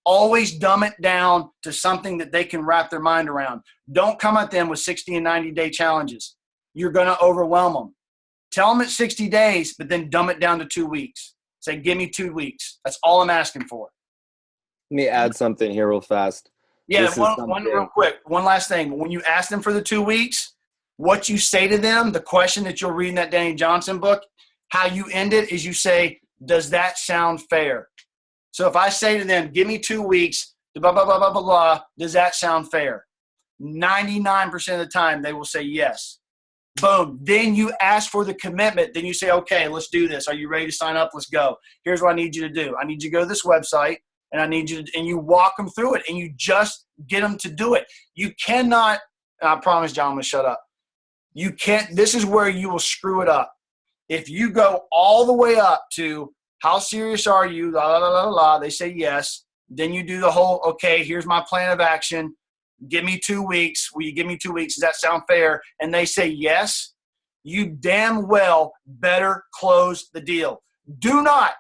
Always dumb it down to something that they can wrap their mind around. Don't come at them with 60 and 90-day challenges. You're going to overwhelm them. Tell them it's 60 days, but then dumb it down to 2 weeks. Say, give me 2 weeks. That's all I'm asking for. Let me add something here real fast. Yeah, one real quick. One last thing. When you ask them for the 2 weeks, what you say to them, the question that you'll read in that Danny Johnson book, how you end it is you say, does that sound fair? So if I say to them, give me 2 weeks, blah, blah, blah, blah, blah, blah, does that sound fair? 99% of the time, they will say yes. Boom. Then you ask for the commitment. Then you say, okay, let's do this. Are you ready to sign up? Let's go. Here's what I need you to do. I need you to go to this website, and I need you to, and you walk them through it, and you just get them to do it. You cannot, I promise, John, I'm going to shut up. You can't, this is where you will screw it up. If you go all the way up to how serious are you, la, la, la, la, la, they say yes. Then you do the whole, okay, here's my plan of action. Give me 2 weeks. Will you give me 2 weeks? Does that sound fair? And they say yes. You damn well better close the deal. Do not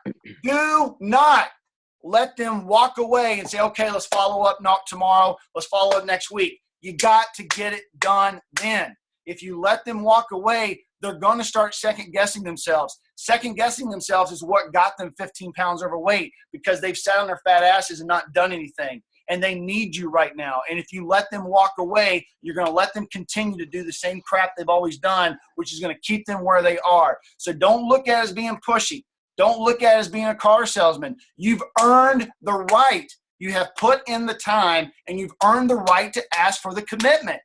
let them walk away and say, okay, let's follow up not tomorrow. Let's follow up next week. You got to get it done then. If you let them walk away, they're going to start second-guessing themselves. Second-guessing themselves is what got them 15 pounds overweight because they've sat on their fat asses and not done anything. And they need you right now. And if you let them walk away, you're going to let them continue to do the same crap they've always done, which is going to keep them where they are. So don't look at it as being pushy. Don't look at it as being a car salesman. You've earned the right. You have put in the time, and you've earned the right to ask for the commitment.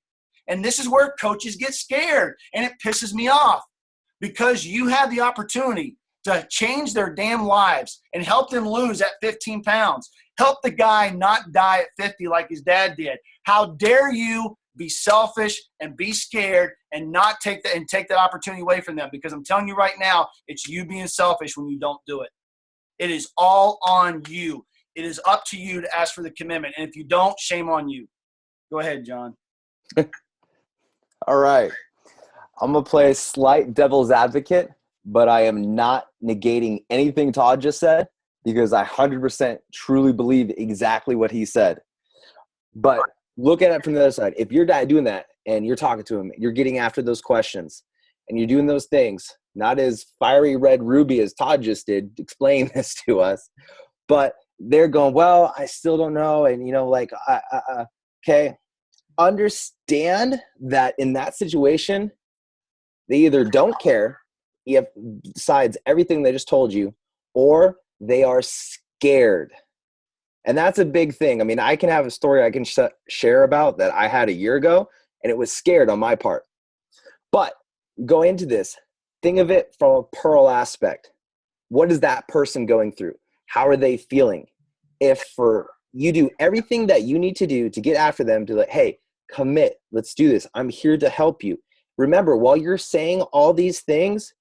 And this is where coaches get scared, and it pisses me off because you have the opportunity to change their damn lives and help them lose that 15 pounds. Help the guy not die at 50 like his dad did. How dare you be selfish and be scared and not take that opportunity away from them? Because I'm telling you right now, it's you being selfish when you don't do it. It is all on you. It is up to you to ask for the commitment. And if you don't, shame on you. Go ahead, John. All right. I'm going to play a slight devil's advocate, but I am not negating anything Todd just said because I 100% truly believe exactly what he said. But look at it from the other side. If you're doing that and you're talking to him, you're getting after those questions and you're doing those things, not as fiery red ruby as Todd just did, explain this to us, but they're going, well, I still don't know. And, okay. Understand that in that situation, they either don't care, besides everything they just told you, or they are scared. And that's a big thing. I mean, I can have a story I can share about that I had a year ago, and it was scared on my part. But go into this, think of it from a Pearl aspect. What is that person going through? How are they feeling? If you do everything that you need to do to get after them to like, hey, commit, let's do this. I'm here to help you. Remember, while you're saying all these things,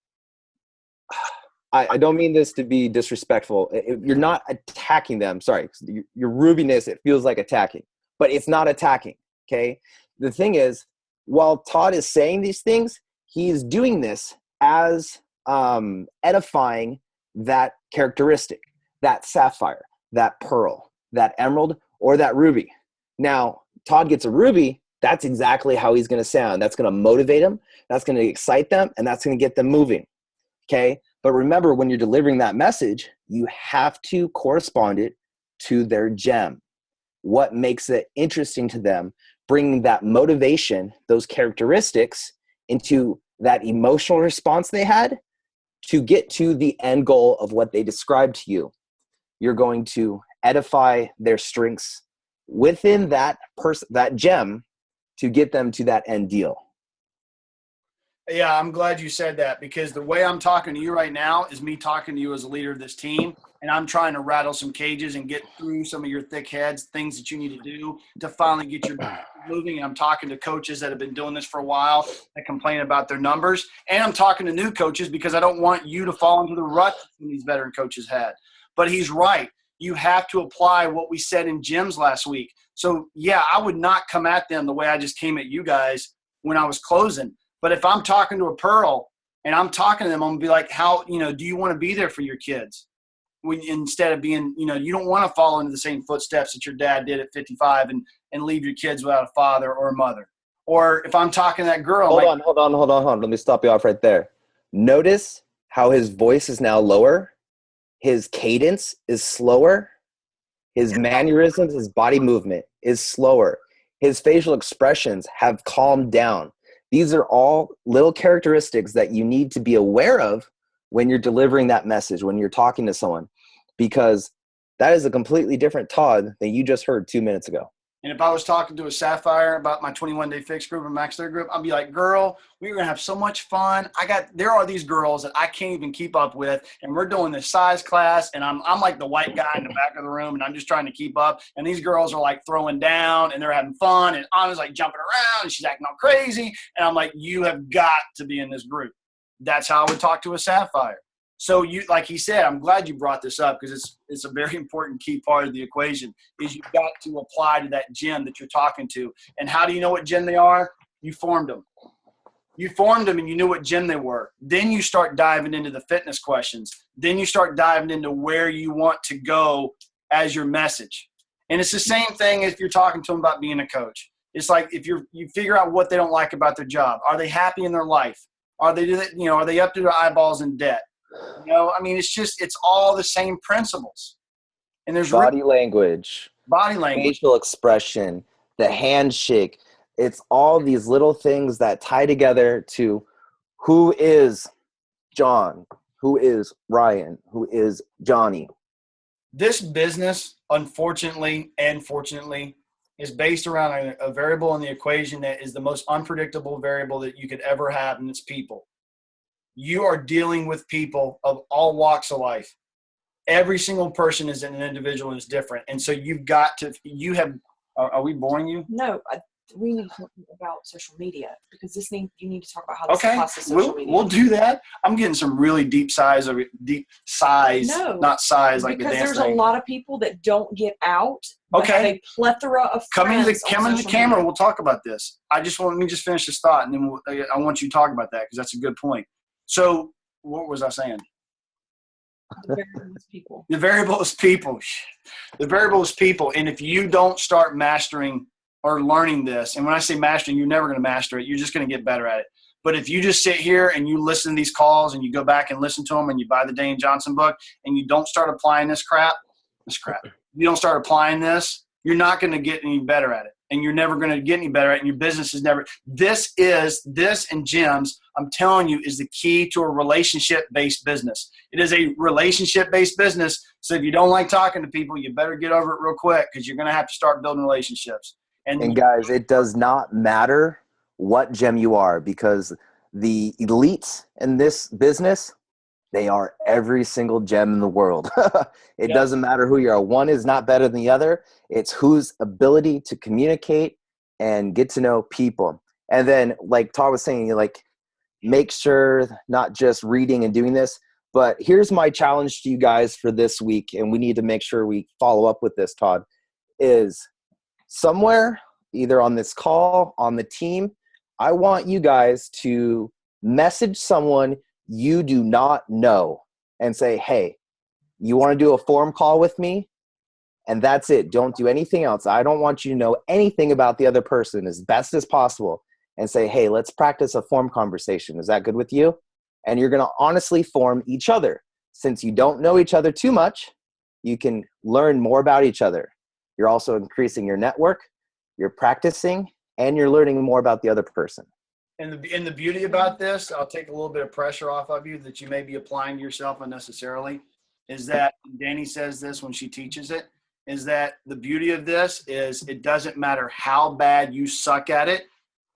I don't mean this to be disrespectful. You're not attacking them. Sorry, your rubiness, it feels like attacking, but it's not attacking, okay? The thing is, while Todd is saying these things, he's doing this as edifying that characteristic, that sapphire, that pearl, that emerald, or that ruby. Now, Todd gets a ruby, that's exactly how he's going to sound. That's going to motivate him. That's going to excite them, and that's going to get them moving. Okay. But remember, when you're delivering that message, you have to correspond it to their gem. What makes it interesting to them, bringing that motivation, those characteristics into that emotional response they had to get to the end goal of what they described to you. You're going to edify their strengths within that person, that gem, to get them to that end deal. Yeah, I'm glad you said that, because the way I'm talking to you right now is me talking to you as a leader of this team, and I'm trying to rattle some cages and get through some of your thick heads, things that you need to do to finally get your moving. And I'm talking to coaches that have been doing this for a while that complain about their numbers, and I'm talking to new coaches because I don't want you to fall into the rut that these veteran coaches had. But he's right. You have to apply what we said in gyms last week. So, yeah, I would not come at them the way I just came at you guys when I was closing. But if I'm talking to a Pearl and I'm talking to them, I'm going to be like, how, do you want to be there for your kids? Instead of being, you don't want to follow into the same footsteps that your dad did at 55 and leave your kids without a father or a mother. Or if I'm talking to that girl. Hold on. Let me stop you off right there. Notice how his voice is now lower. His cadence is slower. His mannerisms, his body movement is slower. His facial expressions have calmed down. These are all little characteristics that you need to be aware of when you're delivering that message, when you're talking to someone, because that is a completely different Todd than you just heard 2 minutes ago. And if I was talking to a Sapphire about my 21-day fix group or Max Their group, I'd be like, girl, we're going to have so much fun. There are these girls that I can't even keep up with, and we're doing this size class, and I'm like the white guy in the back of the room, and I'm just trying to keep up. And these girls are like throwing down, and they're having fun, and Anna's like jumping around, and she's acting all crazy. And I'm like, you have got to be in this group. That's how I would talk to a Sapphire. So you, like he said, I'm glad you brought this up, because it's a very important key part of the equation is you've got to apply to that gym that you're talking to. And how do you know what gym they are? You formed them. You formed them and you knew what gym they were. Then you start diving into the fitness questions. Then you start diving into where you want to go as your message. And it's the same thing if you're talking to them about being a coach. It's like if you figure out what they don't like about their job. Are they happy in their life? Are they up to their eyeballs in debt? It's all the same principles. And there's body language, facial expression, the handshake. It's all these little things that tie together to who is John, who is Ryan, who is Johnny. This business, unfortunately and fortunately, is based around a variable in the equation that is the most unpredictable variable that you could ever have, and it's people. You are dealing with people of all walks of life. Every single person is an individual and is different. And so are we boring you? No, we need to talk about social media, because you need to talk about how this applies to social media. We'll do that. I'm getting some really deep size, not size like the dance because there's thing. A lot of people that don't get out. But have a plethora of friends. Come into the camera. We'll talk about this. Let me just finish this thought, and then I want you to talk about that, because that's a good point. So what was I saying? The variable is people. The variable is people. The variable is people. And if you don't start mastering or learning this, and when I say mastering, you're never going to master it. You're just going to get better at it. But if you just sit here and you listen to these calls and you go back and listen to them and you buy the Dane Johnson book and you don't start applying this crap, you don't start applying this, you're not going to get any better at it. And you're never going to get any better at it. And your business is never – this and gyms, I'm telling you, is the key to a relationship-based business. It is a relationship-based business. So if you don't like talking to people, you better get over it real quick, because you're going to have to start building relationships. And guys, it does not matter what gym you are, because the elites in this business, they are every single gem in the world. It doesn't matter who you are. One is not better than the other. It's whose ability to communicate and get to know people. And then, like Todd was saying, make sure not just reading and doing this, but here's my challenge to you guys for this week, and we need to make sure we follow up with this, Todd, is somewhere, either on this call, on the team, I want you guys to message someone you do not know and say, hey, you want to do a forum call with me? And that's it. Don't do anything else. I don't want you to know anything about the other person, as best as possible, and say, hey, let's practice a forum conversation. Is that good with you? and you're going to honestly form each other. Since you don't know each other too much, you can learn more about each other. You're also increasing your network, you're practicing, and you're learning more about the other person. And the beauty about this, I'll take a little bit of pressure off of you that you may be applying to yourself unnecessarily, is that Danny says this when she teaches it, is that the beauty of this is it doesn't matter how bad you suck at it,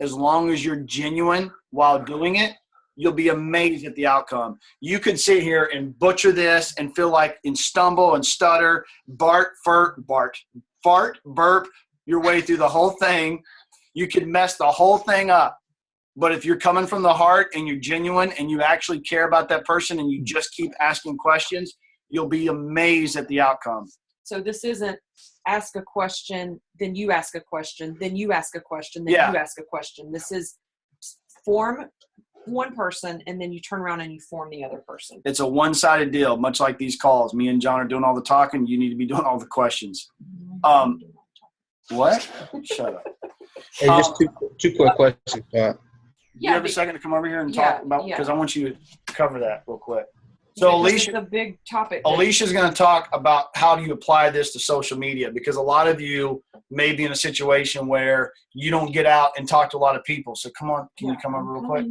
as long as you're genuine while doing it, you'll be amazed at the outcome. You can sit here and butcher this and feel like and stumble and stutter, fart, burp your way through the whole thing. You could mess the whole thing up. But if you're coming from the heart and you're genuine and you actually care about that person and you just keep asking questions, you'll be amazed at the outcome. So this isn't ask a question, then you ask a question, then you ask a question, then you ask a question. This is form one person and then you turn around and you form the other person. It's a one-sided deal, much like these calls. Me and John are doing all the talking. You need to be doing all the questions. What? Shut up. Hey, just two quick questions. You have a second to come over here and talk about, because I want you to cover that real quick. So Alicia, it's a big topic. Alicia's going to talk about how do you apply this to social media, because a lot of you may be in a situation where you don't get out and talk to a lot of people. So come on, can you come over real quick?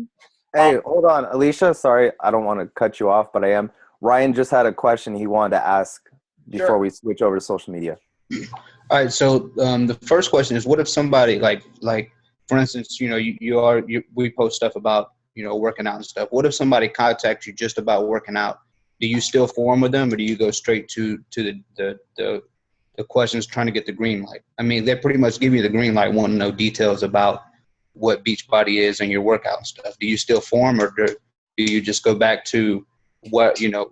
Hey, hold on, Alicia. Sorry, I don't want to cut you off, but I am. Ryan just had a question he wanted to ask before we switch over to social media. All right. So the first question is, what if somebody like for instance, we post stuff about, working out and stuff. What if somebody contacts you just about working out? Do you still form with them, or do you go straight to the questions trying to get the green light? I mean, they pretty much give you the green light, wanting to know details about what Beachbody is and your workout stuff. Do you still form, or do you just go back to what do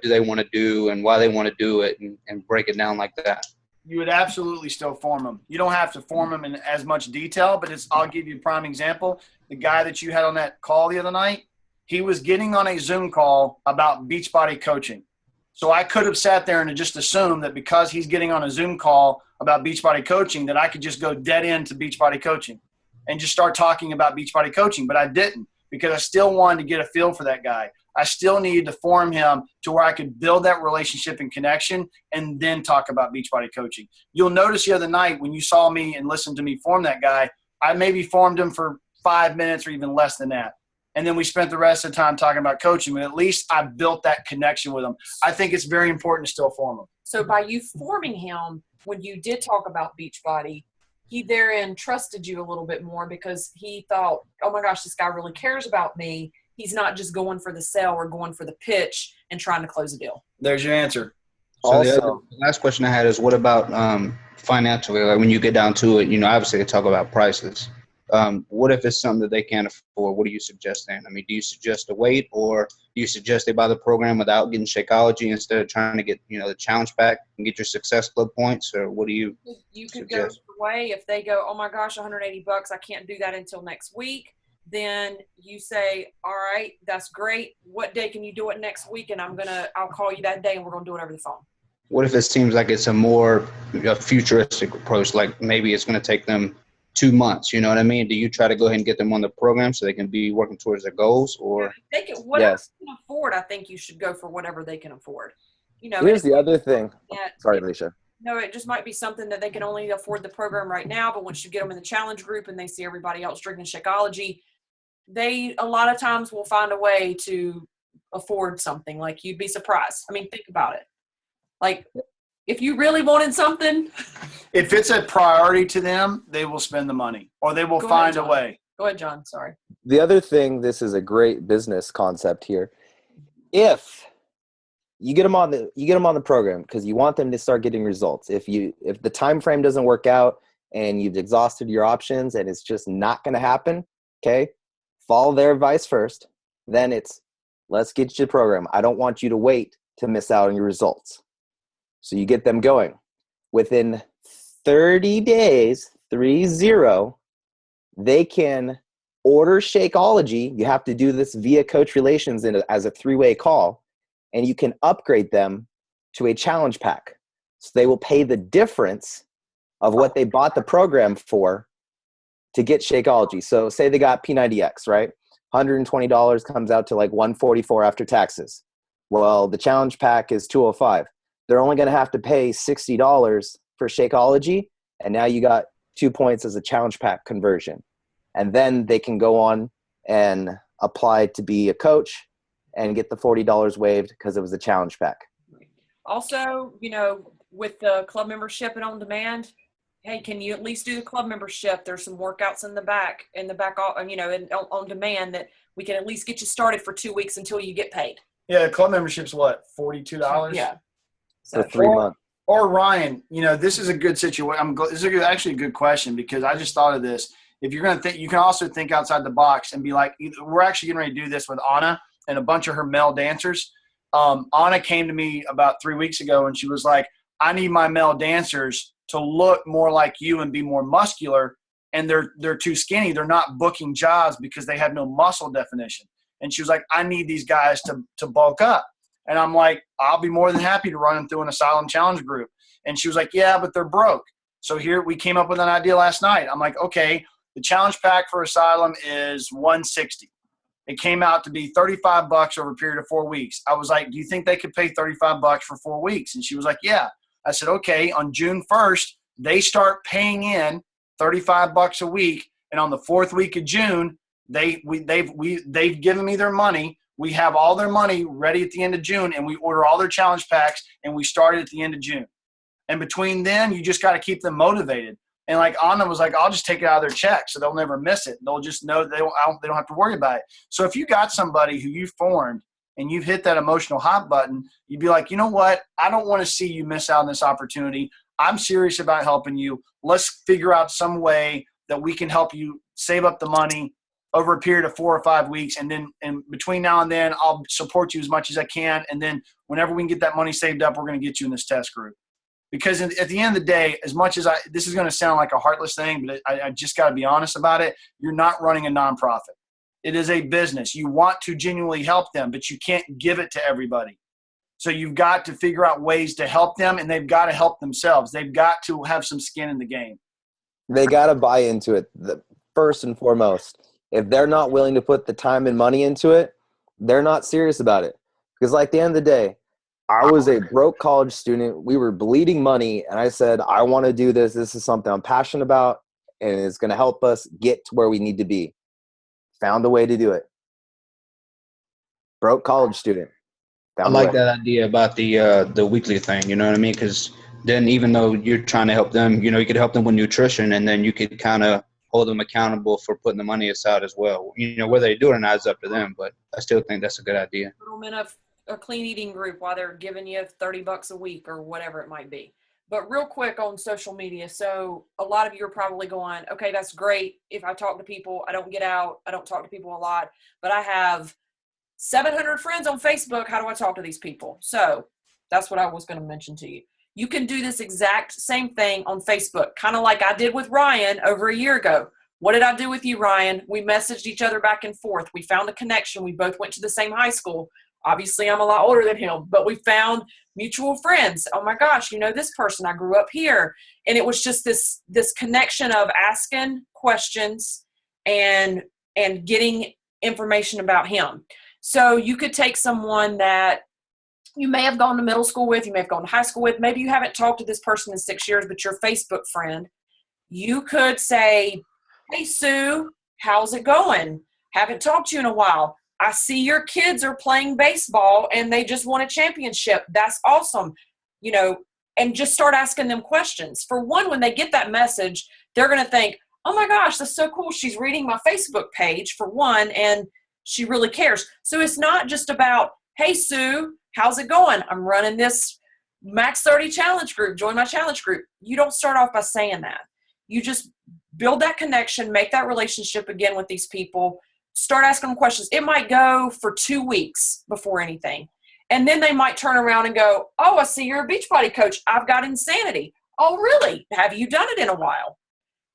they want to do and why they want to do it and break it down like that? You would absolutely still form them. You don't have to form them in as much detail, but I'll give you a prime example. The guy that you had on that call the other night, he was getting on a Zoom call about Beachbody coaching. So I could have sat there and just assumed that because he's getting on a Zoom call about Beachbody coaching, that I could just go dead into Beachbody coaching and just start talking about Beachbody coaching. But I didn't, because I still wanted to get a feel for that guy. I still needed to form him to where I could build that relationship and connection and then talk about Beachbody coaching. You'll notice the other night when you saw me and listened to me form that guy, I maybe formed him for 5 minutes or even less than that. And then we spent the rest of the time talking about coaching, but at least I built that connection with him. I think it's very important to still form him. So by you forming him, when you did talk about Beachbody, he therein trusted you a little bit more because he thought, oh my gosh, this guy really cares about me. He's not just going for the sale or going for the pitch and trying to close a deal. There's your answer. So the last question I had is, what about financially? Like when you get down to it, obviously they talk about prices. What if it's something that they can't afford? What do you suggest then? I mean, do you suggest to wait, or do you suggest they buy the program without getting Shakeology instead of trying to get, the challenge pack and get your Success Club points? Or what do you could suggest? Go the way if they go, oh my gosh, $180, I can't do that until next week. Then you say, all right, that's great. What day can you do it next week? And I'll call you that day and we're going to do it over the phone. What if it seems like it's a more futuristic approach? Like maybe it's going to take them 2 months. You know what I mean? Do you try to go ahead and get them on the program so they can be working towards their goals? Or they can, whatever they can afford, I think you should go for whatever they can afford. Here's the other thing. Sorry, Alicia. No, it just might be something that they can only afford the program right now. But once you get them in the challenge group and they see everybody else drinking Shakeology, they a lot of times will find a way to afford something. Like, you'd be surprised. I mean, think about it. Like, if you really wanted something, if it's a priority to them, they will spend the money or they will find a way. Go ahead, John. Sorry. The other thing, this is a great business concept here. If you get them on the program because you want them to start getting results. If the time frame doesn't work out and you've exhausted your options and it's just not going to happen, okay, follow their advice first. Then it's, let's get you the program. I don't want you to wait to miss out on your results. So you get them going. Within 30 days, 30, they can order Shakeology. You have to do this via Coach Relations as a 3-way call, and you can upgrade them to a challenge pack. So they will pay the difference of what they bought the program for to get Shakeology. So say they got P90X, right? $120 comes out to like $144 after taxes. Well, the challenge pack is $205. They're only going to have to pay $60 for Shakeology, and now you got 2 points as a challenge pack conversion. And then they can go on and apply to be a coach and get the $40 waived because it was a challenge pack. Also, you know, with the club membership and on demand, hey, can you at least do the club membership? There's some workouts in the back, you know, and on demand that we can at least get you started for 2 weeks until you get paid. Yeah, club membership's what, $42? Yeah. For 3 months. Or Ryan, you know, this is a good situation. This is actually a good question because I just thought of this. If you're going to think, you can also think outside the box and be like, we're actually getting ready to do this with Anna and a bunch of her male dancers. Anna came to me about 3 weeks ago and she was like, I need my male dancers to look more like you and be more muscular. And they're too skinny. They're not booking jobs because they have no muscle definition. And she was like, I need these guys to bulk up. And I'm like, I'll be more than happy to run them through an Asylum Challenge group. And she was like, yeah, but they're broke. So here we came up with an idea last night. I'm like, okay, the challenge pack for Asylum is $160. It came out to be $35 over a period of 4 weeks. I was like, do you think they could pay $35 for 4 weeks? And she was like, yeah. I said, okay, on June 1st, they start paying in $35 a week. And on the 4th week of June, they've given me their money. We have all their money ready at the end of June, and we order all their challenge packs, and we start at the end of June. And between then, you just got to keep them motivated. And like Anna was like, I'll just take it out of their check so they'll never miss it. They'll just know they don't have to worry about it. So if you got somebody who you formed and you've hit that emotional hot button, you'd be like, you know what? I don't want to see you miss out on this opportunity. I'm serious about helping you. Let's figure out some way that we can help you save up the money over a period of 4 or 5 weeks. And then between now and then, I'll support you as much as I can. And then whenever we can get that money saved up, we're going to get you in this test group. Because at the end of the day, as much as this is going to sound like a heartless thing, but I just got to be honest about it. You're not running a nonprofit. It is a business. You want to genuinely help them, but you can't give it to everybody. So you've got to figure out ways to help them, and they've got to help themselves. They've got to have some skin in the game. They got to buy into it first and foremost. If they're not willing to put the time and money into it, they're not serious about it. Because like at the end of the day, I was a broke college student. We were bleeding money, and I said, I want to do this. This is something I'm passionate about, and it's going to help us get to where we need to be. Found a way to do it. Broke college student. I like that idea about the weekly thing, you know what I mean? Because then even though you're trying to help them, you know, you could help them with nutrition, and then you could kind of hold them accountable for putting the money aside as well. You know, whether they do it or not is up to them, but I still think that's a good idea. Put them in a clean eating group while they're giving you $30 a week or whatever it might be. But real quick on social media. So a lot of you are probably going, okay, that's great. If I talk to people, I don't get out. I don't talk to people a lot, but I have 700 friends on Facebook. How do I talk to these people? So that's what I was going to mention to you. You can do this exact same thing on Facebook, kind of like I did with Ryan over a year ago. What did I do with you, Ryan? We messaged each other back and forth. We found a connection. We both went to the same high school. Obviously, I'm a lot older than him, but we found mutual friends. Oh my gosh, you know this person. I grew up here. And it was just this connection of asking questions and getting information about him. So you could take someone that you may have gone to middle school with, you may have gone to high school with, maybe you haven't talked to this person in 6 years, but you're a Facebook friend. You could say, hey, Sue, how's it going? Haven't talked to you in a while. I see your kids are playing baseball and they just won a championship. That's awesome. You know, and just start asking them questions. For one, when they get that message, they're going to think, oh my gosh, that's so cool. She's reading my Facebook page for one, and she really cares. So it's not just about, hey, Sue, how's it going? I'm running this Max 30 challenge group. Join my challenge group. You don't start off by saying that. You just build that connection, make that relationship again with these people, start asking them questions. It might go for 2 weeks before anything. And then they might turn around and go, oh, I see you're a Beachbody coach. I've got Insanity. Oh, really? Have you done it in a while?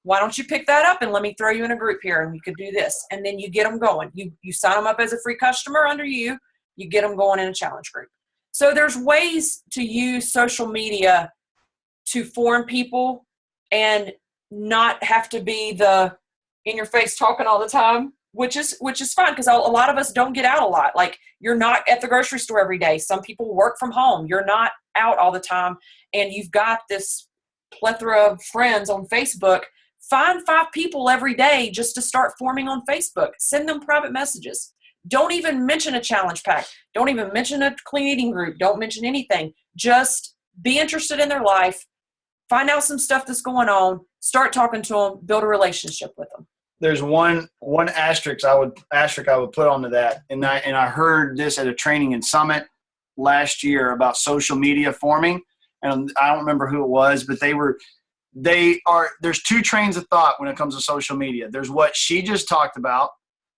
Why don't you pick that up and let me throw you in a group here and we could do this. And then you get them going. You sign them up as a free customer under you. You get them going in a challenge group. So there's ways to use social media to form people and not have to be the in your face talking all the time. which is fine, because a lot of us don't get out a lot. Like, you're not at the grocery store every day. Some people work from home. You're not out all the time, and you've got this plethora of friends on Facebook. Find 5 people every day just to start forming on Facebook. Send them private messages. Don't even mention a challenge pack. Don't even mention a clean eating group. Don't mention anything. Just be interested in their life. Find out some stuff that's going on. Start talking to them. Build a relationship with them. There's one asterisk I would put onto that, and I heard this at a training in Summit last year about social media forming, and I don't remember who it was, but there's 2 trains of thought when it comes to social media. There's what she just talked about,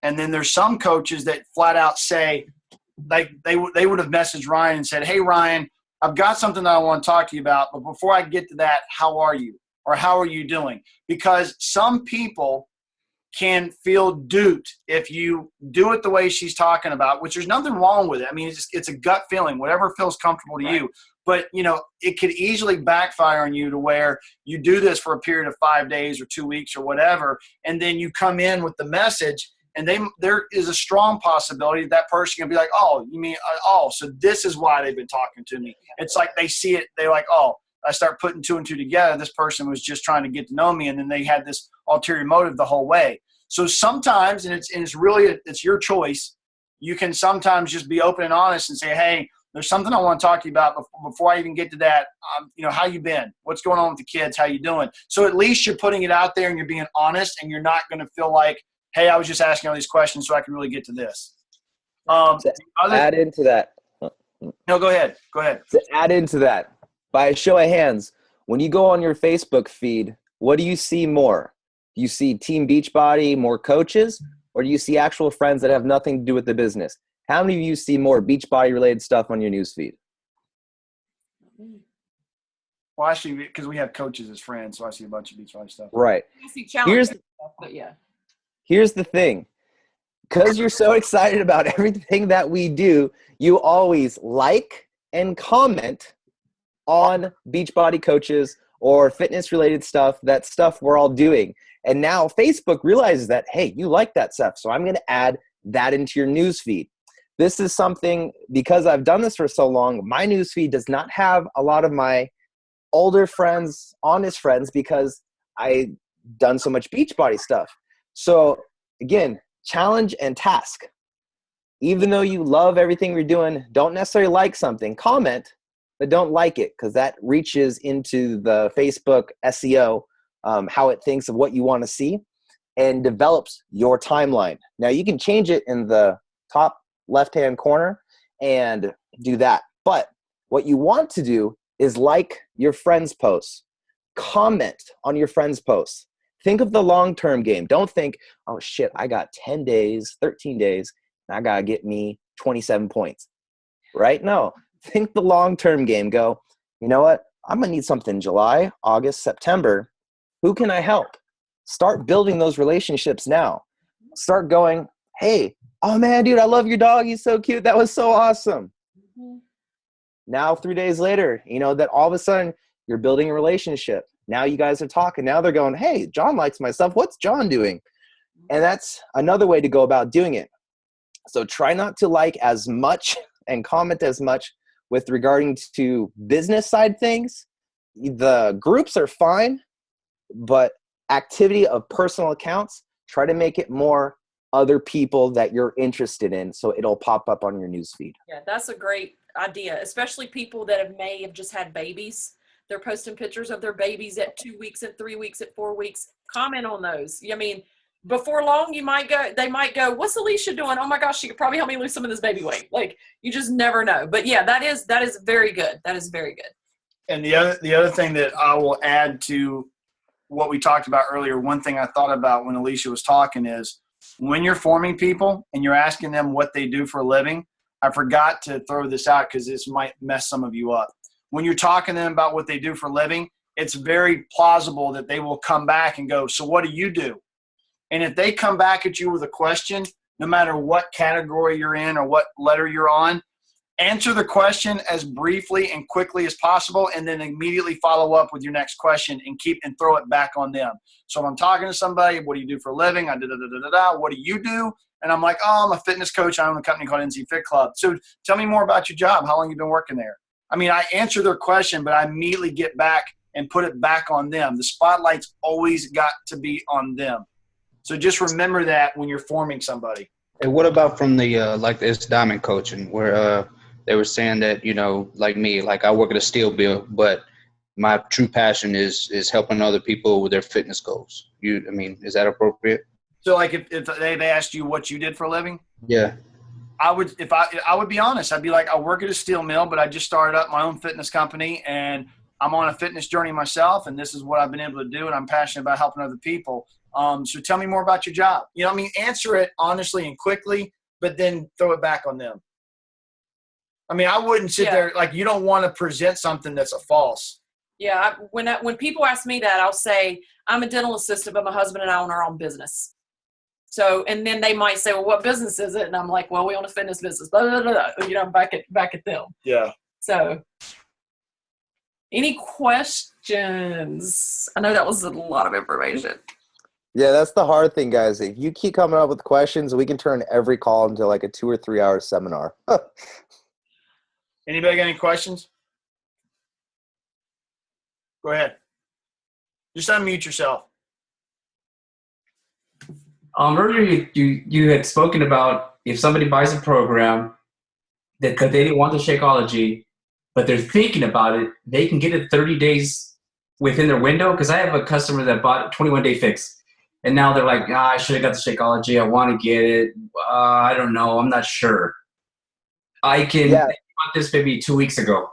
and then there's some coaches that flat out say, like, they would have messaged Ryan and said, "Hey Ryan, I've got something that I want to talk to you about, but before I get to that, how are you? Or how are you doing?" Because some people can feel duped if you do it the way she's talking about, which there's nothing wrong with it. I mean, it's a gut feeling, whatever feels comfortable to you. But, it could easily backfire on you to where you do this for a period of 5 days or 2 weeks or whatever, and then you come in with the message, and there is a strong possibility that person can be like, "Oh, you mean, so this is why they've been talking to me." It's like they see it, they're like, "Oh," I start putting 2 and 2 together. This person was just trying to get to know me, and then they had this ulterior motive the whole way. So sometimes, and it's really your choice. You can sometimes just be open and honest and say, "Hey, there's something I want to talk to you about before I even get to that. How you been? What's going on with the kids? How you doing?" So at least you're putting it out there and you're being honest, and you're not going to feel like, "Hey, I was just asking all these questions so I can really get to this." Add into that. No, go ahead. To add into that, by a show of hands, when you go on your Facebook feed, what do you see more? Do you see Team Beachbody, more coaches, or do you see actual friends that have nothing to do with the business? How many of you see more Beachbody related stuff on your news feed? Well, actually, because we have coaches as friends, so I see a bunch of Beachbody stuff. I Right. see challenge stuff, but yeah. Here's the thing. Because you're so excited about everything that we do, you always like and comment on Beachbody coaches or fitness related stuff, that stuff we're all doing. And now Facebook realizes that, hey, you like that stuff, so I'm going to add that into your news feed. This is something, because I've done this for so long, my news feed does not have a lot of my older friends, honest friends, because I've done so much Beachbody stuff. So again, challenge and task. Even though you love everything we're doing, don't necessarily like something, comment, but don't like it, because that reaches into the Facebook SEO, how it thinks of what you want to see, and develops your timeline. Now you can change it in the top left-hand corner and do that. But what you want to do is like your friends' posts, comment on your friends' posts. Think of the long-term game. Don't think, "Oh shit, I got 10 days, 13 days, and I got to get me 27 points." Right? No. Think the long-term game. Go, "You know what? I'm going to need something in July, August, September. Who can I help?" Start building those relationships now. Start going, "Hey, oh man, dude, I love your dog. He's so cute. That was so awesome." Mm-hmm. Now, 3 days later, that all of a sudden you're building a relationship. Now you guys are talking. Now they're going, "Hey, John likes my stuff. What's John doing?" And that's another way to go about doing it. So try not to like as much and comment as much with regarding to business side things. The groups are fine, but activity of personal accounts, try to make it more other people that you're interested in, so it'll pop up on your newsfeed. Yeah, that's a great idea, especially people that may have just had babies. They're posting pictures of their babies at 2 weeks, at 3 weeks, at 4 weeks. Comment on those. I mean, before long, they might go, "What's Alicia doing? Oh my gosh, she could probably help me lose some of this baby weight." Like, you just never know. But yeah, that is very good. That is very good. And the other thing that I will add to what we talked about earlier, one thing I thought about when Alicia was talking is, when you're forming people and you're asking them what they do for a living, I forgot to throw this out because this might mess some of you up. When you're talking to them about what they do for a living, it's very plausible that they will come back and go, "So what do you do?" And if they come back at you with a question, no matter what category you're in or what letter you're on, answer the question as briefly and quickly as possible, and then immediately follow up with your next question and throw it back on them. So if I'm talking to somebody, what do you do for a living? I da-da-da-da-da. What do you do? And I'm like, oh, I'm a fitness coach. I own a company called NC Fit Club. So tell me more about your job. How long you been working there? I mean, I answer their question, but I immediately get back and put it back on them. The spotlight's always got to be on them. So just remember that when you're forming somebody. And what about from the like this diamond coaching where they were saying that, you know, like me, like I work at a steel mill, but my true passion is helping other people with their fitness goals. I mean, is that appropriate? So like if they've asked you what you did for a living, Yeah. I would be honest. I'd be like, I work at a steel mill, but I just started up my own fitness company, and I'm on a fitness journey myself, and this is what I've been able to do, and I'm passionate about helping other people. So tell me more about your job. You know what I mean? Answer it honestly and quickly, but then throw it back on them. I mean, I wouldn't sit there like you don't want to present something that's a false. Yeah, when people ask me that, I'll say I'm a dental assistant, but my husband and I own our own business. So, and then they might say, well, what business is it? And I'm like, well, we own a fitness business. Blah, blah, blah, blah. You know, I'm back at them. Yeah. So, any questions? I know that was a lot of information. Yeah, that's the hard thing, guys. If you keep coming up with questions, we can turn every call into like a 2 or 3 hour seminar. Anybody got any questions? Go ahead. Just unmute yourself. Earlier you had spoken about if somebody buys a program that they didn't want the Shakeology, but they're thinking about it, they can get it 30 days within their window. Because I have a customer that bought a 21-day fix, and now they're like, I should have got the Shakeology. I want to get it. I don't know. I'm not sure. I bought this maybe 2 weeks ago.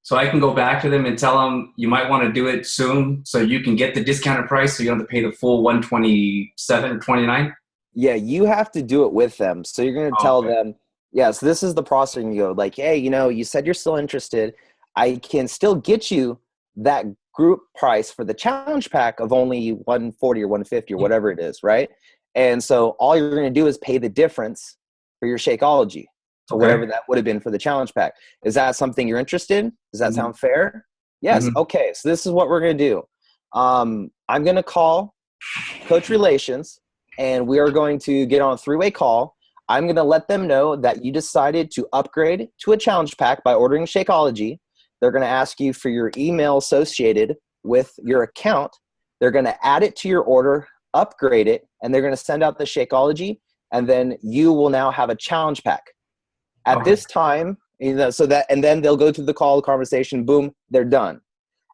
So I can go back to them and tell them you might want to do it soon so you can get the discounted price so you don't have to pay the full $127 or $129. Yeah, you have to do it with them. So you're going to tell them, so this is the process. And you go like, hey, you know, you said you're still interested. I can still get you that group price for the challenge pack of only $140 or $150 or whatever it is, right? And so all you're going to do is pay the difference for your Shakeology. So whatever that would have been for the challenge pack. Is that something you're interested in? Does that sound fair? Yes. Okay. So this is what we're going to do. I'm going to call Coach Relations, and we are going to get on a 3-way call. I'm going to let them know that you decided to upgrade to a challenge pack by ordering Shakeology. They're going to ask you for your email associated with your account. They're going to add it to your order, upgrade it, and they're going to send out the Shakeology, and then you will now have a challenge pack. At this time, you know, and then they'll go through the call, the conversation, boom, they're done.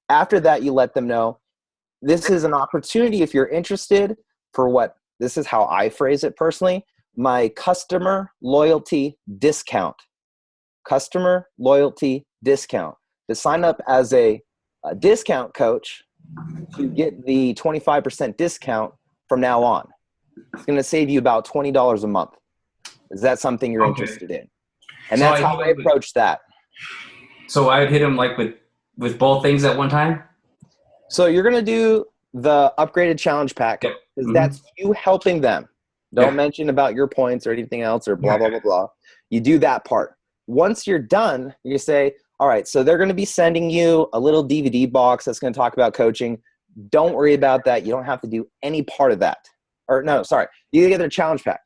After that, you let them know this is an opportunity if you're interested for this is how I phrase it personally, my customer loyalty discount. Customer loyalty discount. To sign up as a discount coach, you get the 25% discount from now on. It's going to save you about $20 a month. Is that something you're interested in? And so that's how I approach that. So I would hit them like with both things at one time? So you're going to do the upgraded challenge pack because that's you helping them. Don't mention about your points or anything else or blah, blah, blah, blah. You do that part. Once you're done, you say, all right, so they're going to be sending you a little DVD box that's going to talk about coaching. Don't worry about that. You don't have to do any part of that. Or no, sorry. You get their challenge pack.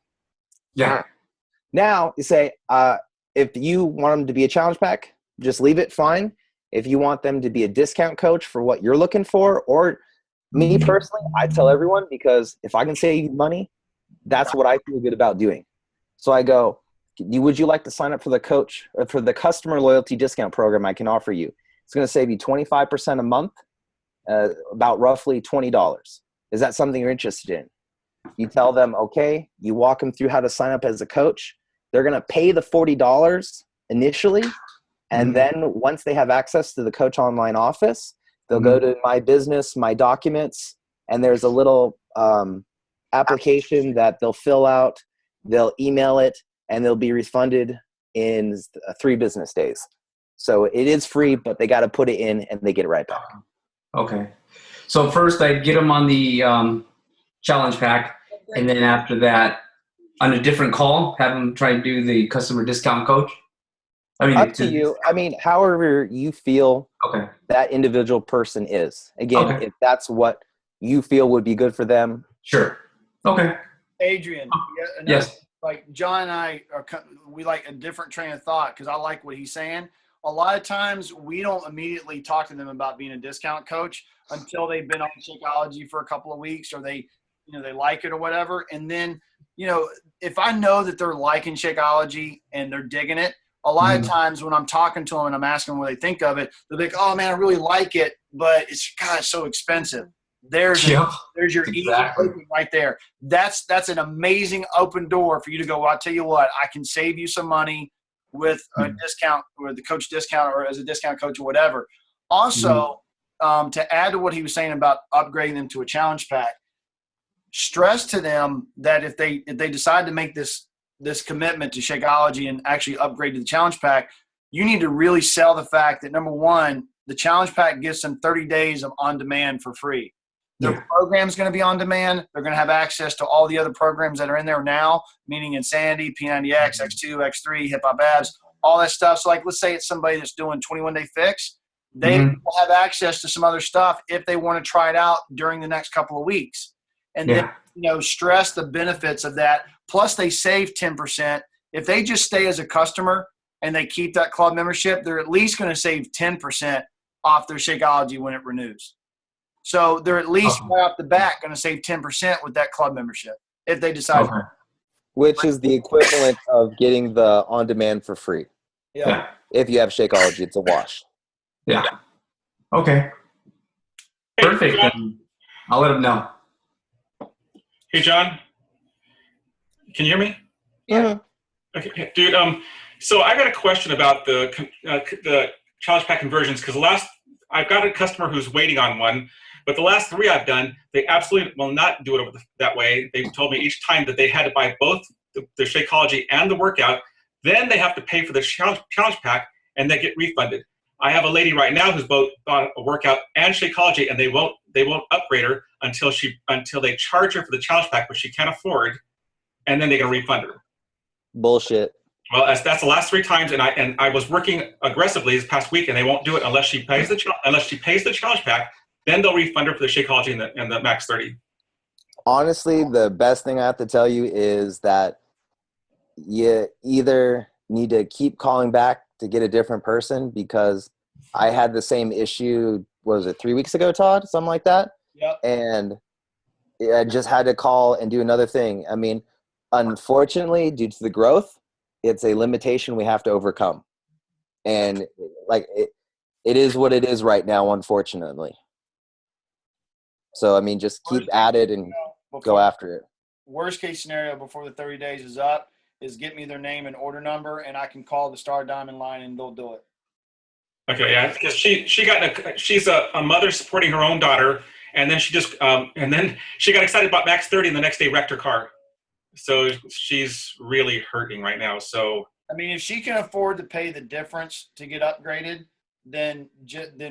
Yeah. Now you say, if you want them to be a challenge pack, just leave it fine. If you want them to be a discount coach for what you're looking for, or me personally, I tell everyone because if I can save you money, that's what I feel good about doing. So I go, would you like to sign up for the coach or for the customer loyalty discount program I can offer you? It's going to save you 25% a month, about roughly $20. Is that something you're interested in? You tell them, okay, you walk them through how to sign up as a coach. They're going to pay the $40 initially. And then once they have access to the Coach Online office, they'll go to My Business, My Documents, and there's a little application that they'll fill out. They'll email it, and they'll be refunded in 3 business days. So it is free, but they got to put it in, and they get it right back. Okay. So first I'd get them on the challenge pack, and then after that, on a different call, have them try and do the customer discount coach? I mean, Up to you. I mean, however you feel Okay. that individual person is. Again, Okay. if that's what you feel would be good for them. Sure. Okay. Adrian, Yes. like John and I we like a different train of thought because I like what he's saying. A lot of times we don't immediately talk to them about being a discount coach until they've been on Shakeology for a couple of weeks or they like it or whatever. And then, if I know that they're liking Shakeology and they're digging it, a lot of times when I'm talking to them and I'm asking them what they think of it, they're like, "Oh man, I really like it, but it's so expensive." There's Yep. there's your Exactly. easy open right there. That's an amazing open door for you to go, well, I'll tell you what, I can save you some money with a discount or the coach discount or as a discount coach or whatever. Also, to add to what he was saying about upgrading them to a challenge pack, stress to them that if they decide to make this commitment to Shakeology and actually upgrade to the challenge pack, you need to really sell the fact that, number one, the challenge pack gives them 30 days of on demand for free. Their program's going to be on demand. They're going to have access to all the other programs that are in there now, meaning Insanity, P90X, X2, X3, Hip Hop Abs, all that stuff. So, like, let's say it's somebody that's doing 21-day fix. They will have access to some other stuff if they want to try it out during the next couple of weeks. And then, stress the benefits of that. Plus, they save 10%. If they just stay as a customer and they keep that club membership, they're at least going to save 10% off their Shakeology when it renews. So they're at least right off the bat going to save 10% with that club membership if they decide. Okay. Which is the equivalent of getting the on-demand for free. Yeah. If you have Shakeology, it's a wash. Yeah. Okay. Perfect. Then I'll let them know. Hey, John. Can you hear me? Yeah. Okay, dude. So I got a question about the challenge pack conversions because I've got a customer who's waiting on one, but the last 3 I've done, they absolutely will not do it that way. They've told me each time that they had to buy both the Shakeology and the workout, then they have to pay for the challenge pack, and they get refunded. I have a lady right now who's both bought a workout and Shakeology, and they won't upgrade her until they charge her for the challenge pack, which she can't afford, and then they're gonna refund her. Bullshit. Well, that's the last 3 times, and I was working aggressively this past week, and they won't do it unless she pays the challenge pack. Then they'll refund her for the Shakeology and the Max 30. Honestly, the best thing I have to tell you is that you either need to keep calling back to get a different person, because I had the same issue, was it 3 weeks ago, Todd? Something like that? Yep. And I just had to call and do another thing. I mean, unfortunately, due to the growth, it's a limitation we have to overcome. And like it is what it is right now, unfortunately. So, I mean, just keep at it and go after it. Worst case scenario before the 30 days is up is get me their name and order number, and I can call the Star Diamond line and they'll do it. Okay, yeah, because she's a mother supporting her own daughter, and then she got excited about Max 30, and the next day wrecked her car. So she's really hurting right now. So I mean, if she can afford to pay the difference to get upgraded, then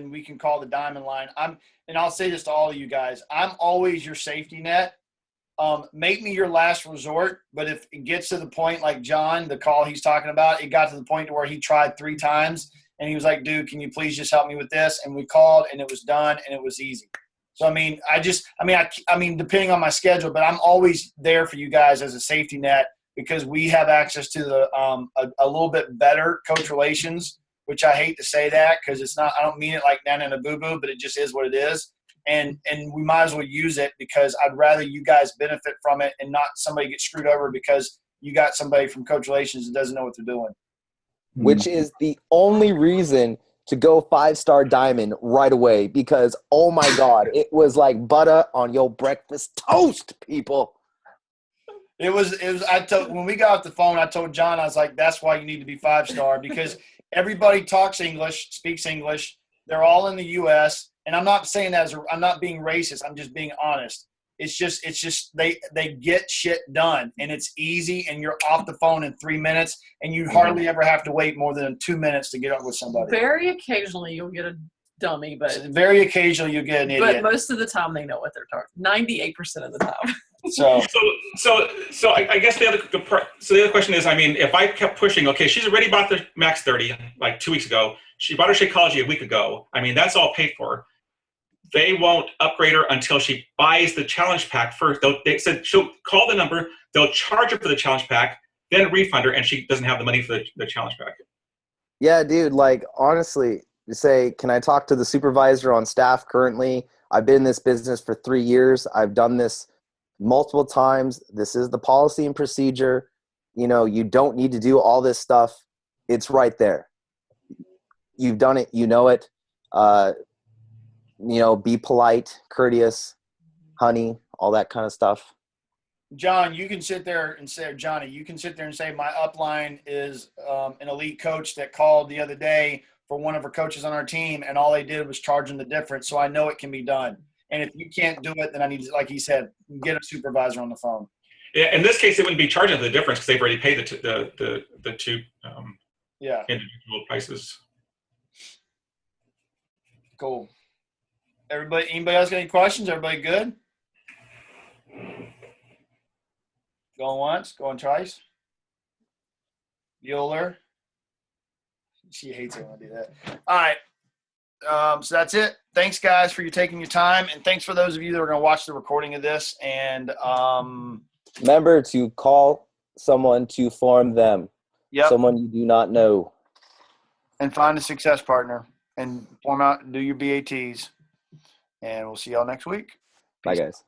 we can call the Diamond line. And I'll say this to all of you guys: I'm always your safety net. Make me your last resort. But if it gets to the point, like John, the call he's talking about, it got to the point to where he tried 3 times, and he was like, "Dude, can you please just help me with this?" And we called, and it was done, and it was easy. So I mean, depending on my schedule, but I'm always there for you guys as a safety net, because we have access to the a little bit better coach relations, which I hate to say that because it's not. I don't mean it like Nana and a boo boo, but it just is what it is. And we might as well use it, because I'd rather you guys benefit from it and not somebody get screwed over because you got somebody from coach relations that doesn't know what they're doing. Which is the only reason to go 5-star Diamond right away, because, oh my God, it was like butter on your breakfast toast, people. It was. When we got off the phone, I told John, I was like, that's why you need to be 5-star, because everybody talks English, speaks English. They're all in the U.S. And I'm not saying that I'm not being racist. I'm just being honest. It's just they get shit done, and it's easy, and you're off the phone in 3 minutes, and you hardly ever have to wait more than 2 minutes to get up with somebody. Very occasionally you'll get a dummy, but Very occasionally you get an idiot. But most of the time they know what they're talking. 98% of the time. So So I guess the other question is, I mean, if I kept pushing, okay, she's already bought the Max 30 like 2 weeks ago. She bought her Shakeology a week ago. I mean, that's all paid for. They won't upgrade her until she buys the challenge pack first. They said she'll call the number, they'll charge her for the challenge pack, then refund her, and she doesn't have the money for the challenge pack. Yeah, dude, like honestly, you say, can I talk to the supervisor on staff currently? I've been in this business for 3 years. I've done this multiple times. This is the policy and procedure. You know, you don't need to do all this stuff. It's right there. You've done it, you know it. You know, be polite, courteous, honey, all that kind of stuff. John, you can sit there and say, Johnny, you can sit there and say, my upline is an elite coach that called the other day for one of our coaches on our team, and all they did was charge them the difference. So I know it can be done. And if you can't do it, then I need to, like he said, get a supervisor on the phone. Yeah, in this case, they wouldn't be charging for the difference because they've already paid the two individual prices. Cool. Anybody else got any questions? Everybody good? Going once, going twice. Bueller. She hates it when I do that. All right. So that's it. Thanks, guys, for you taking your time. And thanks for those of you that are going to watch the recording of this. And Remember to call someone to form them. yep. Someone you do not know. And find a success partner and form out and do your BATs. And we'll see y'all next week. Bye, guys.